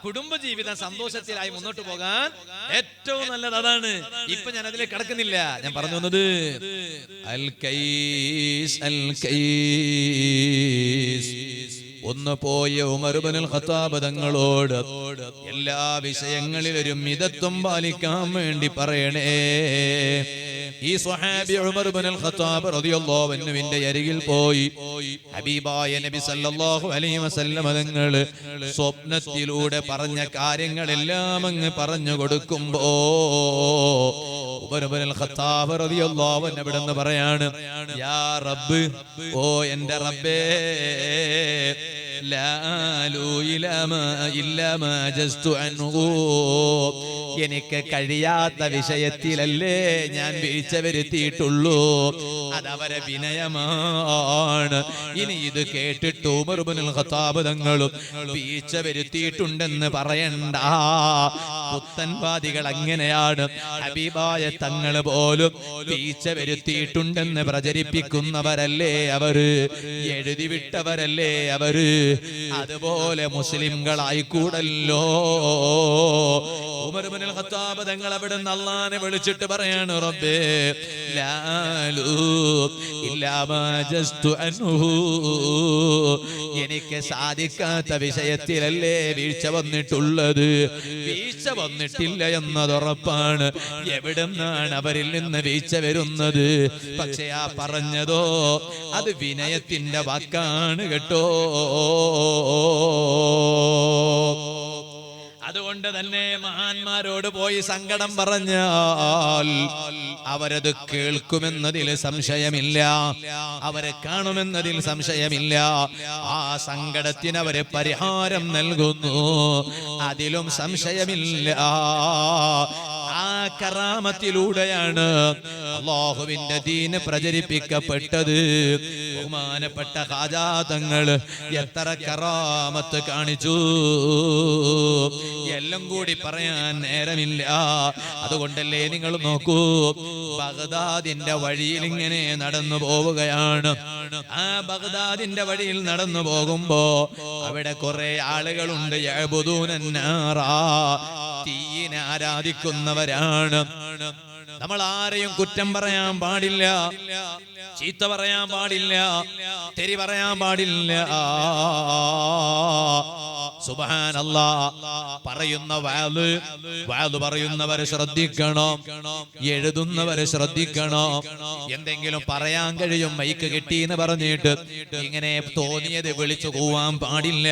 കുടുംബജീവിതം സന്തോഷത്തിലായി മുന്നോട്ട് പോകാൻ ഏറ്റവും നല്ലത് അതാണ്. ഇപ്പൊ ഞാൻ അതിലേക്ക് കടക്കുന്നില്ല. ഞാൻ പറഞ്ഞു വന്നത് അൽ കൈസ്, അൽ കൈസ്. ഒന്ന് പോയ ഉമർ ഇബ്നുൽ ഖത്താബ് തങ്ങളോട് എല്ലാ വിഷയങ്ങളിലും ഒരു മിതത്വം പാലിക്കാൻ വേണ്ടി പറയണേ. ഈ സ്വഹാബി ഉമർ ഇബ്നുൽ ഖത്താബ് റളിയല്ലാഹു അൻഹുവിന്റെ അരികിൽ പോയി ഹബീബായ നബി സല്ലല്ലാഹു അലൈഹി വസല്ലം തങ്ങൾ സ്വപ്നത്തിലൂടെ പറഞ്ഞ കാര്യങ്ങളെല്ലാം അങ്ങ് പറഞ്ഞു കൊടുക്കുമ്പോ ഉമർ ഇബ്നുൽ ഖത്താബ് റളിയല്ലാഹു അൻഹു അവിടുന്ന് പറയാണ്, യാ റബ്ബ്, ഓ എന്റെ റബ്ബേ, എനിക്ക് കഴിയാത്ത വിഷയത്തിലല്ലേ ഞാൻ വീഴ്ച വരുത്തിയിട്ടുള്ളൂ, അതവരെ വിനയമാണ്. ഇനി ഇത് കേട്ടിട്ട് ഉമർ ഇബ്നുൽ ഖത്താബ് തങ്ങളും വീഴ്ച വരുത്തിയിട്ടുണ്ടെന്ന് പറയണ്ട. പുത്തൻവാദികൾ അങ്ങനെയാണ്. ഹബീബായ തങ്ങൾ പോലും വീഴ്ച വരുത്തിയിട്ടുണ്ടെന്ന് പ്രചരിപ്പിക്കുന്നവരല്ലേ അവര്, എഴുതി വിട്ടവരല്ലേ അവര്. അതുപോലെ മുസ്ലിംകളായി കൂടല്ലോ. ഉമർ ഇബ്നുൽ ഖത്താബ് തങ്ങൾ അവിടുന്ന് അല്ലാഹുവിനെ വിളിച്ചിട്ട് പറയാണ്, റബ്ബേ ലാലു ഇല്ലാ മാ ജസ്തു അൻഹു, എനിക്ക് സാധിക്കാത്ത വിഷയത്തിലല്ലേ വീഴ്ച വന്നിട്ടുള്ളത്. വീഴ്ച വന്നിട്ടില്ല എന്നതുറപ്പാണ്. എവിടുന്നാണ് അവരിൽ നിന്ന് വീഴ്ച വരുന്നത്? പക്ഷെ ആ പറഞ്ഞതോ അത് വിനയത്തിന്റെ വാക്കാണ് കേട്ടോ. അതുകൊണ്ട് തന്നെ മഹാന്മാരോട് പോയി സങ്കടം പറഞ്ഞാൽ അവരത് കേൾക്കുമെന്നതിൽ സംശയമില്ല, അവരെ കാണുമെന്നതിൽ സംശയമില്ല. ആ സങ്കടത്തിന് അവരെ പരിഹാരം നൽകുന്നു, അതിലും സംശയമില്ല. ആ കറാമത്തിലൂടെയാണ് അല്ലാഹുവിന്റെ ദീന് പ്രചരിപ്പിക്കപ്പെട്ടത്. ബഹുമാനപ്പെട്ട ഖാജാ തങ്ങൾ എത്ര കറാമത്ത് കാണിച്ചു, എല്ലാം കൂടി പറയാൻ നേരമില്ല. അതുകൊണ്ടല്ലേ നിങ്ങൾ നോക്കൂ, ബഗ്ദാദിന്റെ വഴിയിൽ ഇങ്ങനെ നടന്നു പോവുകയാണ്. ആ ബഗ്ദാദിന്റെ വഴിയിൽ നടന്നു പോകുമ്പോ അവിടെ കുറെ ആളുകളുണ്ട്. തീയിനെ ആരാധിക്കുന്നവരാണ്. നമ്മൾ ആരെയും കുറ്റം പറയാൻ പാടില്ല, ചീത്ത പറയാൻ പാടില്ല, തെറി പറയാൻ പാടില്ല. സുബ്ഹാനല്ലാഹ്. പറയുന്ന വഅദ് പറയുന്നവരെ ശ്രദ്ധിക്കണം, എഴുതുന്നവരെ ശ്രദ്ധിക്കണം. എന്തെങ്കിലും പറയാൻ കഴിയും, മൈക്ക് കിട്ടിയെന്ന് പറഞ്ഞിട്ട് ഇങ്ങനെ തോന്നിയത് വിളിച്ചു പോവാൻ പാടില്ല.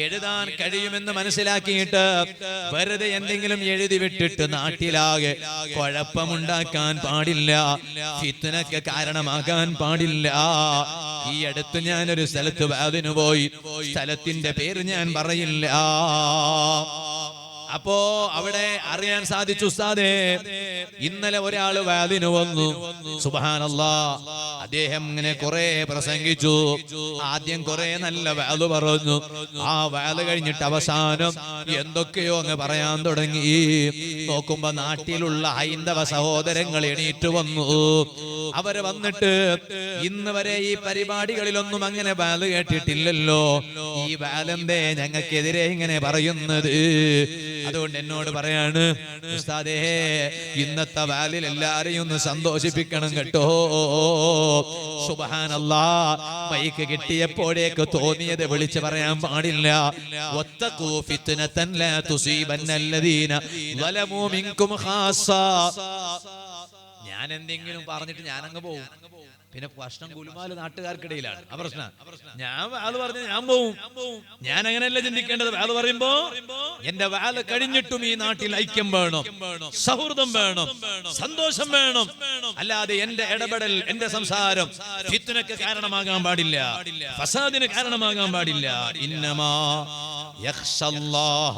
എഴുതാൻ കഴിയുമെന്ന് മനസ്സിലാക്കിയിട്ട് വെറുതെ എന്തെങ്കിലും എഴുതി വിട്ടിട്ട് നാട്ടിലാകെ കുഴപ്പമുണ്ടാക്കാൻ പാടില്ല, ഫിത്നക്ക് കാരണമാകാൻ പാടില്ല. ഈ അടുത്ത് ഞാനൊരു സ്ഥലത്ത് വഅദിന് പോയി. സ്ഥലത്തിന്റെ പേര് ഞാൻ പറയില്ല. അപ്പോ അവിടെ അറിയാൻ സാധിച്ചു, ഉസ്താദേ ഇന്നലെ ഒരാള് വഅദിന് വന്നു. സുബ്ഹാനല്ലാഹ്. അദ്ദേഹം ഇങ്ങനെ കുറെ പ്രസംഗിച്ചു. ആദ്യം കുറെ നല്ല വഅദ് പറഞ്ഞു. ആ വഅദ് കഴിഞ്ഞിട്ട് അവസാനം എന്തൊക്കെയോ അങ്ങ് പറയാൻ തുടങ്ങി. നോക്കുമ്പോ നാട്ടിലുള്ള ഹൈന്ദവ സഹോദരങ്ങൾ എണീറ്റ് വന്നു. അവര് വന്നിട്ട് ഇന്ന് വരെ ഈ പരിപാടികളിലൊന്നും അങ്ങനെ വഅദ് കേട്ടിട്ടില്ലല്ലോ, ഈ വഅദ് എന്തേ ഞങ്ങൾക്കെതിരെ ഇങ്ങനെ പറയുന്നത്? അതുകൊണ്ട് എന്നോട് പറയാണ്, ഉസ്താദേ ഇന്നത്തെ വഅദിൽ എല്ലാരെയും ഒന്ന് സന്തോഷിപ്പിക്കണം കേട്ടോ. സുബ്ഹാനല്ലാഹ്. മൈക്ക് കിട്ടിയപ്പോഴേക്ക് തോന്നിയത് വിളിച്ചു പറയാൻ പാടില്ല. വത്തഖൂ ഫിത്നതൻ ലാ തുസീബന്നല്ലദീന ളലമൂ മിൻകും ഖാസ്സ. ഞാൻ എന്തെങ്കിലും പറഞ്ഞിട്ട് ഞാനങ്ങ് പോകും, പിന്നെ പ്രശ്നം ഗുലുമാല് നാട്ടുകാർക്കിടയിലാണ് ആ പ്രശ്നം. ഞാൻ വാല് പറഞ്ഞ ഞാൻ പോവും. ഞാൻ അങ്ങനെയല്ല ചിന്തിക്കേണ്ടത്. വാല് പറയുമ്പോ എന്റെ വാല് കഴിഞ്ഞിട്ടും ഈ നാട്ടിൽ ഐക്യം വേണം, സൗഹൃദം വേണം, സന്തോഷം വേണം. അല്ലാതെ എന്റെ ഇടപെടൽ, എന്റെ സംസാരം ഫിത്നക്ക് കാരണമാകാൻ പാടില്ല, ഫസാദിന് കാരണമാകാൻ പാടില്ല. ഇന്നമാ യഖ്ശല്ലാഹ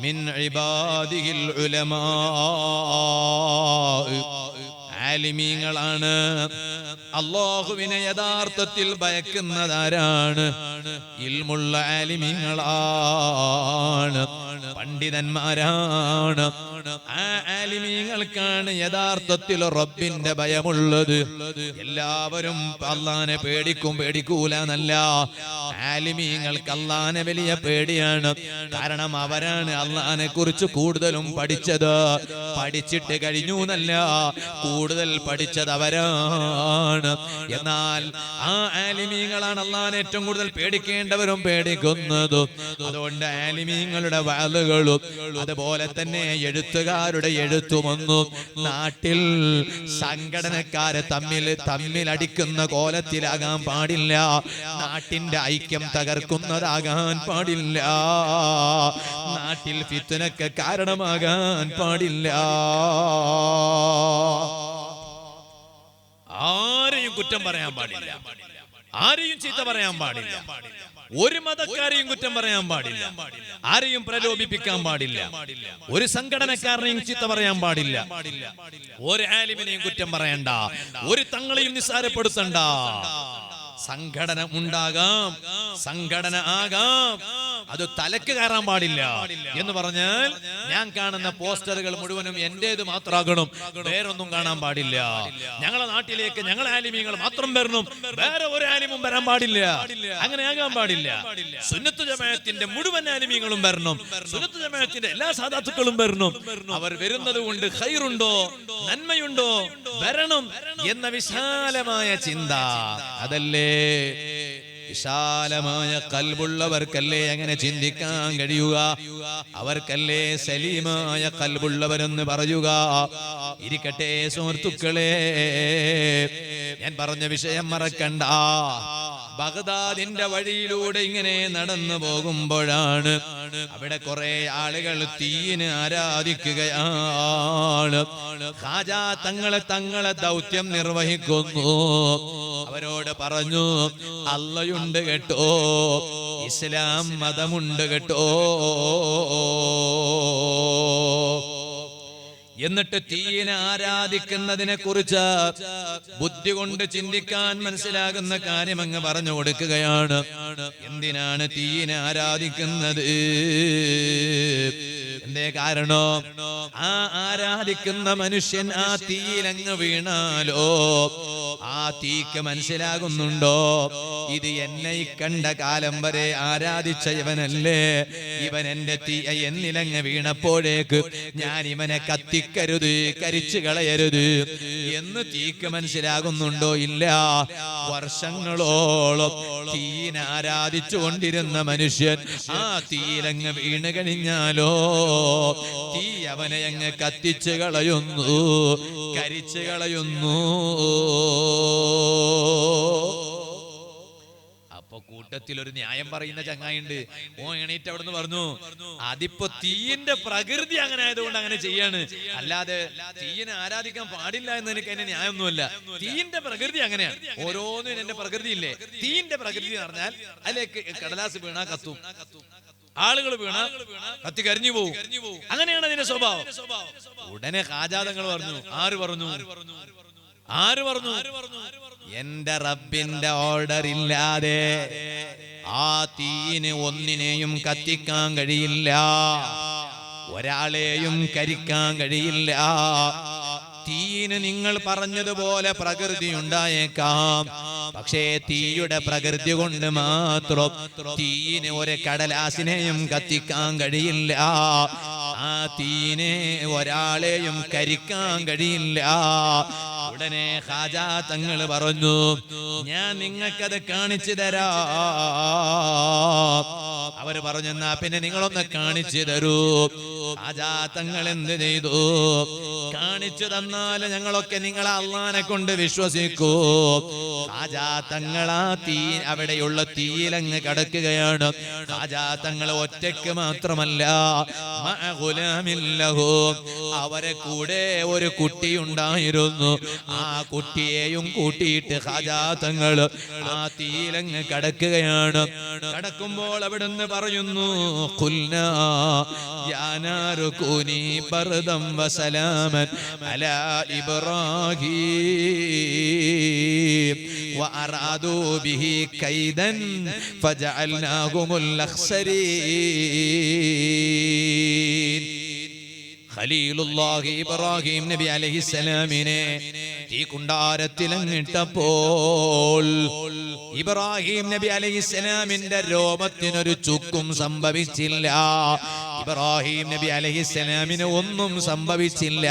മിൻ ഇബാദിഹിൽ ഉലമാ. ആലിമീങ്ങളാണ്. അല്ലാഹുവിനെ യഥാർത്ഥത്തിൽ ഭയക്കുന്നതാരാണ്? ഇൽമുള്ള ആലിമീങ്ങളാണ്, പണ്ഡിതന്മാരാണ്. ആ ആലിമീങ്ങൾക്കാണ് യഥാർത്ഥത്തിൽ റബ്ബിന്റെ ഭയമുള്ളത്. എല്ലാവരും അല്ലാഹനെ പേടിക്കൂല എന്നല്ല, ആലിമീങ്ങൾക്ക് അല്ലാഹനെ വലിയ പേടിയാണ്. കാരണം അവരാണ് അല്ലാഹനെ കുറിച്ച് കൂടുതലും പഠിച്ചത്. പഠിച്ചിട്ട് കഴിഞ്ഞു എന്നല്ല, കൂടുതൽ പഠിച്ചത് അവരാണ്. എന്നാൽ ആ ആലിമീങ്ങളാണ് അല്ലാഹനെ ഏറ്റവും കൂടുതൽ പേടിക്കേണ്ടവരും പേടിക്കുന്നതും. അതുകൊണ്ട് ആലിമീങ്ങളുടെ വഅദുകളും അതുപോലെ തന്നെ എഴുത്തുകാരുടെ എഴുത്തുമൊന്നും നാട്ടിൽ സംഘടനക്കാരെ തമ്മിൽ അടിക്കുന്ന കോലത്തിലാകാൻ പാടില്ല, നാട്ടിന്റെ ഐക്യം തകർക്കുന്നതാകാൻ പാടില്ല, നാട്ടിൽ ഫിത്നക്ക് കാരണമാകാൻ പാടില്ല. ആരെയും കുറ്റം പറയാൻ പാടില്ല, ആരെയും ചീത്ത പറയാൻ പാടില്ല, ഒരു മതക്കാരെയും കുറ്റം പറയാൻ പാടില്ല, ആരെയും പ്രലോഭിപ്പിക്കാൻ പാടില്ല, ഒരു സംഘടനക്കാരനെയും ചീത്ത പറയാൻ പാടില്ല, ഒരു ആലിമിനെയും കുറ്റം പറയണ്ട, ഒരു തങ്ങളെയും നിസ്സാരപ്പെടുത്തണ്ട. സംഘടന ഉണ്ടാകാം, സംഘടന ആകാം, അത് തലക്ക് കയറാൻ പാടില്ല. എന്ന് പറഞ്ഞാൽ ഞാൻ കാണുന്ന പോസ്റ്ററുകൾ മുഴുവനും എന്റേത് മാത്രമാകണം, വേറൊന്നും കാണാൻ പാടില്ല. ഞങ്ങളെ നാട്ടിലേക്ക് ഞങ്ങളെ ആലിമീങ്ങൾ മാത്രം വരണം, വേറെ ഒരു ആലിമും വരാൻ പാടില്ല, അങ്ങനെ ആകാൻ പാടില്ല. സുന്നത്ത് ജമാഅത്തിന്റെ മുഴുവൻ ആലിമീങ്ങളും വരണം, സുന്നത്ത് ജമാഅത്തിന്റെ എല്ലാ സാദാത്തുക്കളും വരണം. അവർ വരുന്നത് കൊണ്ട് ഖൈറുണ്ടോ, നന്മയുണ്ടോ, വരണം എന്ന വിശാലമായ ചിന്ത, അതല്ലേ വിശാലമായ ഖൽബുള്ളവർക്കല്ലേ അങ്ങനെ ചിന്തിക്കാൻ കഴിയുക, അവർക്കല്ലേ സലീമായ ഖൽബുള്ളവരെന്ന് പറയുക. ഇരിക്കട്ടെ സുഹൃത്തുക്കളെ, ഞാൻ പറഞ്ഞ വിഷയം മറക്കണ്ട. ബഗ്ദാദിന്റെ വഴിയിലൂടെ ഇങ്ങനെ നടന്നു പോകുമ്പോഴാണ് അവിടെ കുറെ ആളുകൾ തീയിനെ ആരാധിക്കുകയാണ്. ഖാജാ തങ്ങളെ ദൗത്യം നിർവഹിക്കുന്നു. അവരോട് പറഞ്ഞു, അല്ലാഹുണ്ട് കേട്ടോ, ഇസ്ലാം മതമുണ്ട് കേട്ടോ. എന്നിട്ട് തീയിനെ ആരാധിക്കുന്നതിനെ കുറിച്ച് ബുദ്ധി കൊണ്ട് ചിന്തിക്കാൻ മനസ്സിലാകുന്ന കാര്യം അങ്ങ് പറഞ്ഞു കൊടുക്കുകയാണ്. എന്തിനാണ് തീയിനെ ആരാധിക്കുന്നത്? എന്തേ കാരണം? ആ ആരാധിക്കുന്ന മനുഷ്യൻ ആ തീയിലങ്ങ് വീണാലോ ആ തീക്ക് മനസ്സിലാകുന്നുണ്ടോ, ഇത് എന്നെ കണ്ട കാലം വരെ ആരാധിച്ച ഇവനല്ലേ, ഇവൻ എന്റെ തീ എന്നിലങ്ങ് വീണപ്പോഴേക്ക് ഞാൻ ഇവനെ കത്തിക്കരുത്, കരിച്ചു കളയരുത് എന്ന് തീക്ക് മനസ്സിലാകുന്നുണ്ടോ? ഇല്ല. വർഷങ്ങളോളം തീയിനെ ആരാധിച്ചു കൊണ്ടിരുന്ന മനുഷ്യൻ ആ തീയിലങ്ങ് വീണ് കഴിഞ്ഞാലോ തീ അവനെ അങ്ങ് കത്തിച്ചു കളയുന്നു, കരിച്ചു കളയുന്നു. അപ്പൊ കൂട്ടത്തിൽ ഒരു ന്യായം പറയുന്ന ചങ്ങായിണ്ട്. ഓ എണീറ്റ് അവിടുന്ന് പറഞ്ഞു, അതിപ്പോ തീയിന്റെ പ്രകൃതി അങ്ങനെ ആയതുകൊണ്ട് അങ്ങനെ ചെയ്യാണ്, അല്ലാതെ തീയിനെ ആരാധിക്കാൻ പാടില്ല എന്ന് എനിക്ക് അതിന്റെ ന്യായമൊന്നുമല്ല. തീയിന്റെ പ്രകൃതി അങ്ങനെയാണ്. ഓരോന്നിനും എന്റെ പ്രകൃതി ഇല്ലേ. തീയിന്റെ പ്രകൃതി എന്ന് പറഞ്ഞാൽ അതിലേക്ക് കടലാസ് വീണാ കത്തും, ആളുകൾ വീണ കത്തി കരിഞ്ഞു പോകും. അങ്ങനെയാണ് അതിന്റെ സ്വഭാവം. ഉടനെ ഖാജാതങ്ങൾ പറഞ്ഞു. ആര് പറഞ്ഞു? എന്റെ റബ്ബിന്റെ ഓർഡർ ഇല്ലാതെ ആ തീയിന് ഒന്നിനെയും കത്തിക്കാൻ കഴിയില്ല, ഒരാളെയും കരിക്കാൻ കഴിയില്ല. തീയിന് നിങ്ങൾ പറഞ്ഞതുപോലെ പ്രകൃതി ഉണ്ടായേക്കാം, പക്ഷേ തീയുടെ പ്രകൃതി കൊണ്ട് മാത്രം തീയിന് ഒരു കടലാസിനെയും കത്തിക്കാൻ കഴിയില്ല, ആ തീയിനെ ഒരാളെയും കരിക്കാൻ കഴിയില്ല. ഉടനെ ഖാജാ തങ്ങൾ പറഞ്ഞു, ഞാൻ നിങ്ങൾക്കത് കാണിച്ചു തരാം. അവര് പറഞ്ഞു, എന്നാ പിന്നെ നിങ്ങളൊന്ന് കാണിച്ചു തരൂ. ഖാജാ തങ്ങൾ എന്ത് ചെയ്തു? കാണിച്ചു തന്നാൽ ഞങ്ങളൊക്കെ നിങ്ങളെ അള്ളാനെ കൊണ്ട് വിശ്വസിക്കൂ. ഖാജാ തങ്ങൾ ആ തീ അവിടെയുള്ള തീയിലങ്ങ് കടക്കുകയാണ്. ഖാജാ തങ്ങൾ ഒറ്റയ്ക്ക് മാത്രമല്ല, അവരെ കൂടെ ഒരു കുട്ടിയുണ്ടായിരുന്നു. ആ കുട്ടിയെയും കൂട്ടിയിട്ട് ഖാജാ തങ്ങൾ ആ തീയിലങ്ങ് കടക്കുകയാണ്. കടക്കുമ്പോൾ അവിടുന്ന് പറയുന്നു, ഖുൽനാ യാ നാരു കൂനി ബർദം വസലാമൻ അലാ ഇബ്രാഹീം വഅറാദു ബിഹി കൈദൻ ഫജഅൽനാഹുമുൽ അഖ്സരീൻ. ഖലീലുല്ലാഹി ഇബ്രാഹിം നബി അലൈഹിസ്സലാമിനെ തീ കുണ്ടാരത്തിലങ്ങിട്ടപ്പോൾ ഇബ്രാഹിം നബി അലൈഹിസ്സലാമിന്റെ രോമത്തിനൊരു ചുക്കും സംഭവിച്ചില്ല. ഇബ്രാഹിം നബി അലൈഹിസ്സലാമിന് ഒന്നും സംഭവിച്ചില്ല.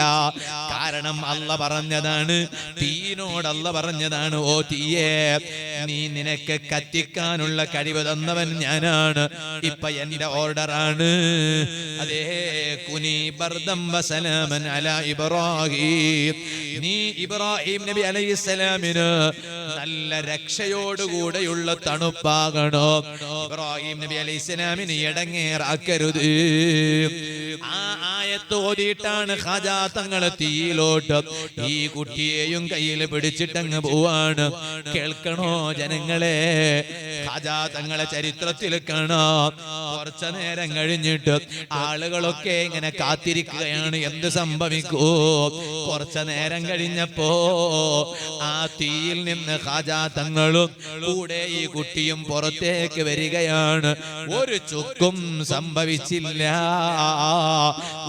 കാരണം അല്ല പറഞ്ഞതാണ്, തീയിനോട് അല്ല പറഞ്ഞതാണ്, ഓ തീയേ, നീ നിനക്ക് കത്തിക്കാനുള്ള കഴിവ് തന്നവൻ ഞാനാണ്, ഇപ്പൊ എന്റെ ഓർഡറാണ്. അതേ, കുനി ബർദം വസലാമൻ അലാ ഇബ്രാഹിം, നീ ഇബ്രാഹിം നബി അലൈഹിസ്സലാമിന് നല്ല രക്ഷയോടുകൂടെയുള്ള തണുപ്പാകണോ. ഇബ്രാഹിം നബി അലൈഹിസ്സലാമിന് ഇടങ്ങേറാക്കരുത്. ആ ആയത്ത് ഓതിയിട്ടാണ് ഖാജാ തങ്ങൾ തീയിലോട്ട് ഈ കുട്ടിയെയും കയ്യിൽ പിടിച്ചിട്ടങ്ങ് പോവാണ്. കേൾക്കണോ ജനങ്ങളെ, ഖാജാ തങ്ങളെ ചരിത്രത്തിൽ കാണാം. കുറച്ചു നേരം കഴിഞ്ഞിട്ട് ആളുകളൊക്കെ ഇങ്ങനെ കാത്തിരിക്കുകയാണ്, എന്ത് സംഭവിക്കൂ. കുറച്ചു നേരം കഴിഞ്ഞപ്പോ ആ തീയിൽ നിന്ന് ഖാജാ തങ്ങളും കൂടെ ഈ കുട്ടിയും പുറത്തേക്ക് വരികയാണ്. ഒരു ചുക്കും സംഭവിച്ചില്ല,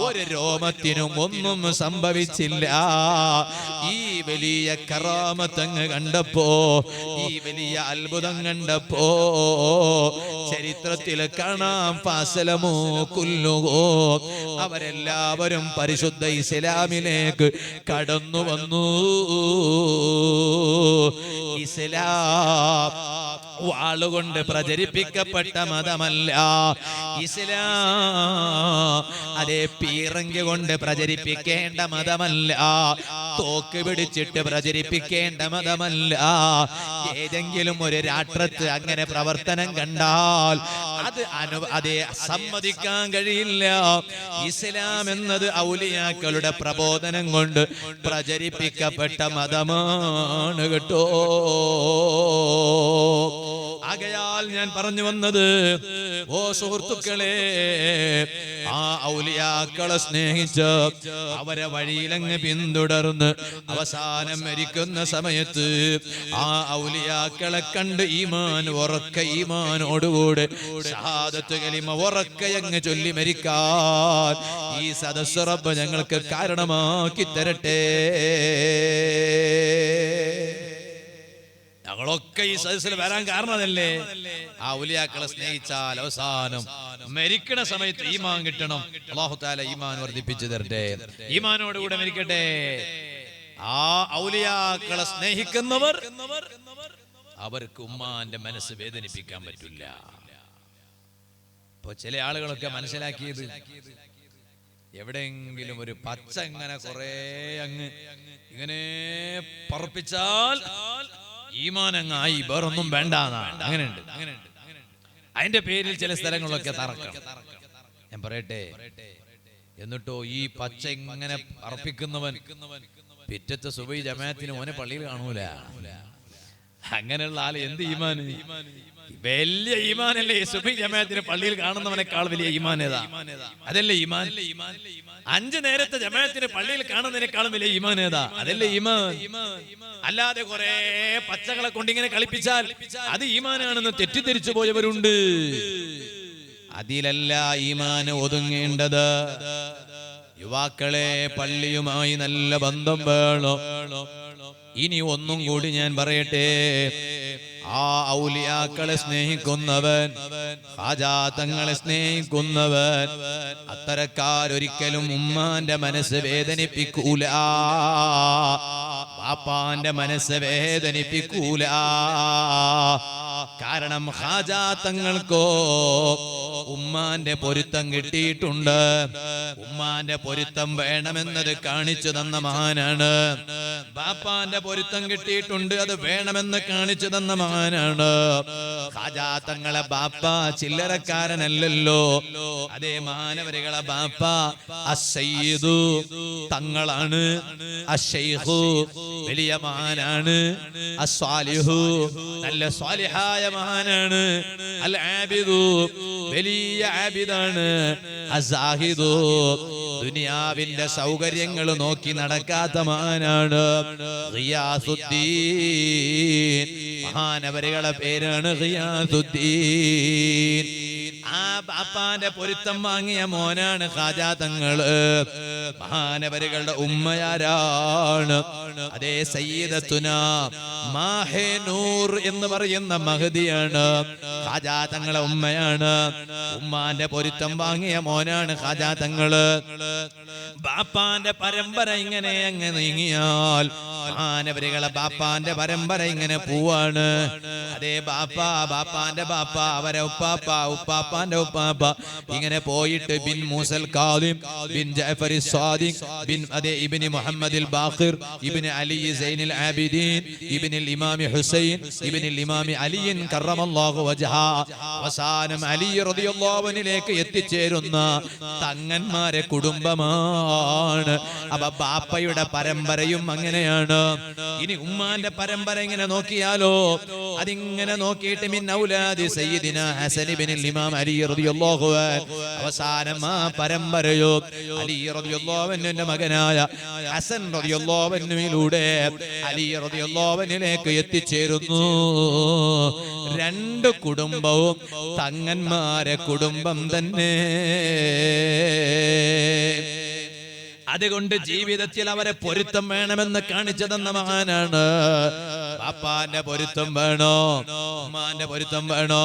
ഒരു രോമത്തിനും ഒന്നും സംഭവിച്ചില്ല. ഈ വലിയ കറാമത്തങ്ങ് കണ്ടപ്പോ, ഈ വലിയ അത്ഭുതം കണ്ടപ്പോ ചരിത്രത്തിൽ കാണാം, ഫസലമു കുല്ലുഹു, അവരെല്ലാവരും പരിശുദ്ധ ഇസ്ലാമിലേക്ക് കടന്നു വന്നു. ഇസ്ലാം വാളുകൊണ്ട് പ്രചരിപ്പിക്കപ്പെട്ട മതമല്ല. ഇസ്ലാം അതേ പീറങ്കി കൊണ്ട് പ്രചരിപ്പിക്കേണ്ട മതമല്ല. തോക്ക് പിടിച്ചിട്ട് പ്രചരിപ്പിക്കേണ്ട മതമല്ല. ഏതെങ്കിലും ഒരു രാഷ്ട്രത്ത് അങ്ങനെ പ്രവർത്തനം കണ്ടാൽ അതേ സമ്മതിക്കാൻ കഴിയില്ല. ഇസ്ലാം എന്നത് ഔലിയാക്കളുടെ പ്രബോധനം കൊണ്ട് പ്രചരിപ്പിക്കപ്പെട്ട മതമാണ് കേട്ടോ. ആകയാൽ ഞാൻ പറഞ്ഞു വന്നത്, ഓ സുഹൃത്തുക്കളെ, ആ ഔലിയാക്കളെ സ്നേഹിച്ച് അവരെ വഴിയിലങ്ങ് പിന്തുടർന്ന് അവസാനം മരിക്കുന്ന സമയത്ത് ആ ഔലിയാക്കളെ കണ്ട് ഈമാനോടുകൂടെ ഷഹാദത്ത് കലിമ ഉറക്കയങ്ങ് ചൊല്ലി മരിക്കാൻ ഈ സദസ്സ് റബ്ബ് ഞങ്ങൾക്ക് കാരണമാക്കി തരട്ടെ. ഞങ്ങളൊക്കെ ഈ സദസ്സിൽ വരാൻ കാരണമല്ലേ ആ ഔലിയാക്കളെ സ്നേഹിച്ചാൽ അവസാനം മരിക്കണ സമയത്ത് ഈമാൻ കിട്ടണം. അല്ലാഹു തആല ഈമാൻ വർദ്ധിപ്പിച്ചു തരട്ടെ, ഈമാനോടുകൂടെ മരിക്കട്ടെ. ആ ഔലിയാക്കളെ സ്നേഹിക്കുന്നവർ അവർക്ക് ഉമ്മാന്റെ മനസ്സ് വേദനിപ്പിക്കാൻ പറ്റില്ല. ഇപ്പൊ ചില ആളുകളൊക്കെ മനസ്സിലാക്കിയത് എവിടെയെങ്കിലും ഒരു പച്ച ഇങ്ങനെ കുറെ അങ്ങ് ഇങ്ങനെ പറപ്പിച്ചാൽ ഈമാൻ അങ്ങായി, വേറൊന്നും വേണ്ട. അങ്ങനെയുണ്ട്. അതിന്റെ പേരിൽ ചില സ്ഥലങ്ങളിലൊക്കെ തറക്കണം. ഞാൻ പറയട്ടെ, എന്നിട്ടോ ഈ പച്ച ഇങ്ങനെ അർപ്പിക്കുന്നവൻ പിറ്റത്തെ സുബഹി ജമാഅത്തിന് ഓനെ പള്ളിയിൽ കാണൂല. അങ്ങനെയുള്ള ആള് എന്ത് ഈമാന്? വലിയ ഈമാനല്ലേ സുബഹി ജമാഅത്തിന് പള്ളിയിൽ കാണുന്നവനേക്കാൾ വലിയ ഈമാൻ ഏതാ? അതല്ലേ ഈമാൻ. 5 നേരത്തെ ജമാഅത്തിന് പള്ളിയിൽ കാണുന്നതിനേക്കാളും വലിയ ഈമാൻ ഏതാ? അതല്ലേ ഈമാൻ. അല്ലാതെ കുറെ പച്ചകളെ കൊണ്ടിങ്ങനെ കളിപ്പിച്ചാൽ അത് ഈമാനാണെന്ന് തെറ്റിദ്ധരിച്ചു പോയവരുണ്ട്. അതിലല്ല ഈമാൻ ഒതുങ്ങേണ്ടത്. യുവാക്കളെ, പള്ളിയുമായി നല്ല ബന്ധം വേണം. ഇനി ഒന്നും കൂടി ഞാൻ പറയട്ടെ, ആ ഔലിയാക്കളെ സ്നേഹിക്കുന്നവൻ, ഖാജാ തങ്ങളെ സ്നേഹിക്കുന്നവൻ, അത്തരക്കാരൊരിക്കലും ഉമ്മാന്റെ മനസ്സ് വേദനിപ്പിക്കൂല, ബാപ്പാന്റെ മനസ്സ് വേദനിപ്പിക്കൂല. കാരണം ഖാജാ തങ്ങൾക്കോ ഉമ്മാന്റെ പൊരുത്തം കിട്ടിയിട്ടുണ്ട്. ഉമ്മാന്റെ പൊരുത്തം വേണമെന്നത് കാണിച്ചു തന്ന മഹാനാണ്. ബാപ്പാന്റെ പൊരുത്തം കിട്ടിയിട്ടുണ്ട്, അത് വേണമെന്ന് കാണിച്ചു തന്ന മഹാനാണ്. ഖാജാ തങ്ങളെ ബാപ്പ ചില്ലറക്കാരനല്ലല്ലോ. അതേ മാനവരികളെ ബാപ്പ അസ്സയ്യിദു തങ്ങളാണ്, അശ്ശൈഖു വലിയ മഹാനാണ്, അസ്സാലിഹു നല്ല സ്വാലിഹായ മഹാനാണ്, അൽ ആബിദു വലിയ ആബിദാണ്, അസ്സാഹിദു ദുനിയാവിന്റെ സൗകര്യങ്ങൾ നോക്കി നടക്കാത്ത മഹാനാണ്, ഗിയാസുദ്ദീൻ മഹാനവരികളെ പേരാണ് ഗിയാസുദ്ദീൻ. ആ ബാപ്പാന്റെ പൊരുത്തം വാങ്ങിയ മോനാണ് ഖാജാ തങ്ങള്. മഹാനവരികളുടെ ഉമ്മയാരാണ്? അതേ സയ്യിദത്തുന മാഹേ നൂർ എന്ന് പറയുന്ന മഹദിയാണ് ഖാജാ തങ്ങളെ ഉമ്മയാണ്. ഉമ്മാന്റെ പൊരുത്തം വാങ്ങിയ മോനാണ് ഖാജാ തങ്ങള്. ബാപ്പാന്റെ പരമ്പര ഇങ്ങനെ അങ്ങ് നീങ്ങിയാൽ മഹാനവരികളെ ബാപ്പാന്റെ പരമ്പര ഇങ്ങനെ പോവാണ്. അതേ ബാപ്പാന്റെ ബാപ്പ, അവരെ ഉപ്പാപ്പ, ഉപ്പാപ്പാന്റെ ഉപ്പാപ്പ ഇങ്ങനെ പോയിട്ട് ബിൻ മൂസൽ കാദിം, ബിൻ ജഅഫർ സ്വാദിഖ്, ബിൻ അതേ ഇബ്നു മുഹമ്മദിൽ ബാഖിർ, ഇബ്നു അലി സൈനുൽ ആബിദീൻ, ഇബ്നുൽ ഇമാം ഹുസൈൻ, ഇബ്നുൽ ഇമാം അലി കറമല്ലാഹു വജ്ഹ, അവസാനം അലി റളിയല്ലാഹു അൻഹുവിലേക്ക് എത്തിച്ചേരുന്ന തങ്ങന്മാരെ കുടുംബമാണ്. അപ്പൊ ബാപ്പയുടെ പരമ്പരയും അങ്ങനെയാണ്. ഇനി ഉമ്മാന്റെ പരമ്പര ഇങ്ങനെ നോക്കിയാലോ, അതിങ്ങനെ നോക്കിയിട്ട് മിൻ ഔലാദി സയ്യിദിന ഹസൻ ഇബ്നുൽ ഇമാം അലി റളിയല്ലാഹു അൻഹു, അവസാനം ആ പരമ്പരയോ അലി റളിയല്ലാഹു അൻഹുവിന്റെ മകനായ ഹസൻ റളിയല്ലാഹു അൻഹുവിലൂടെ അലി റളിയല്ലാഹു അൻഹുവിലേക്ക് എത്തിച്ചേരുന്നു. 2 കുടുംബവും തങ്ങന്മാരെ കുടുംബം തന്നെ. അതുകൊണ്ട് ജീവിതത്തിൽ അവരെ പൊരുത്തം വേണമെന്ന് കാണിച്ചു തന്ന മഹാനാണ്. ബാപ്പാന്റെ പൊരുത്തം വേണോ, ഉമ്മാന്റെ പൊരുത്തം വേണോ?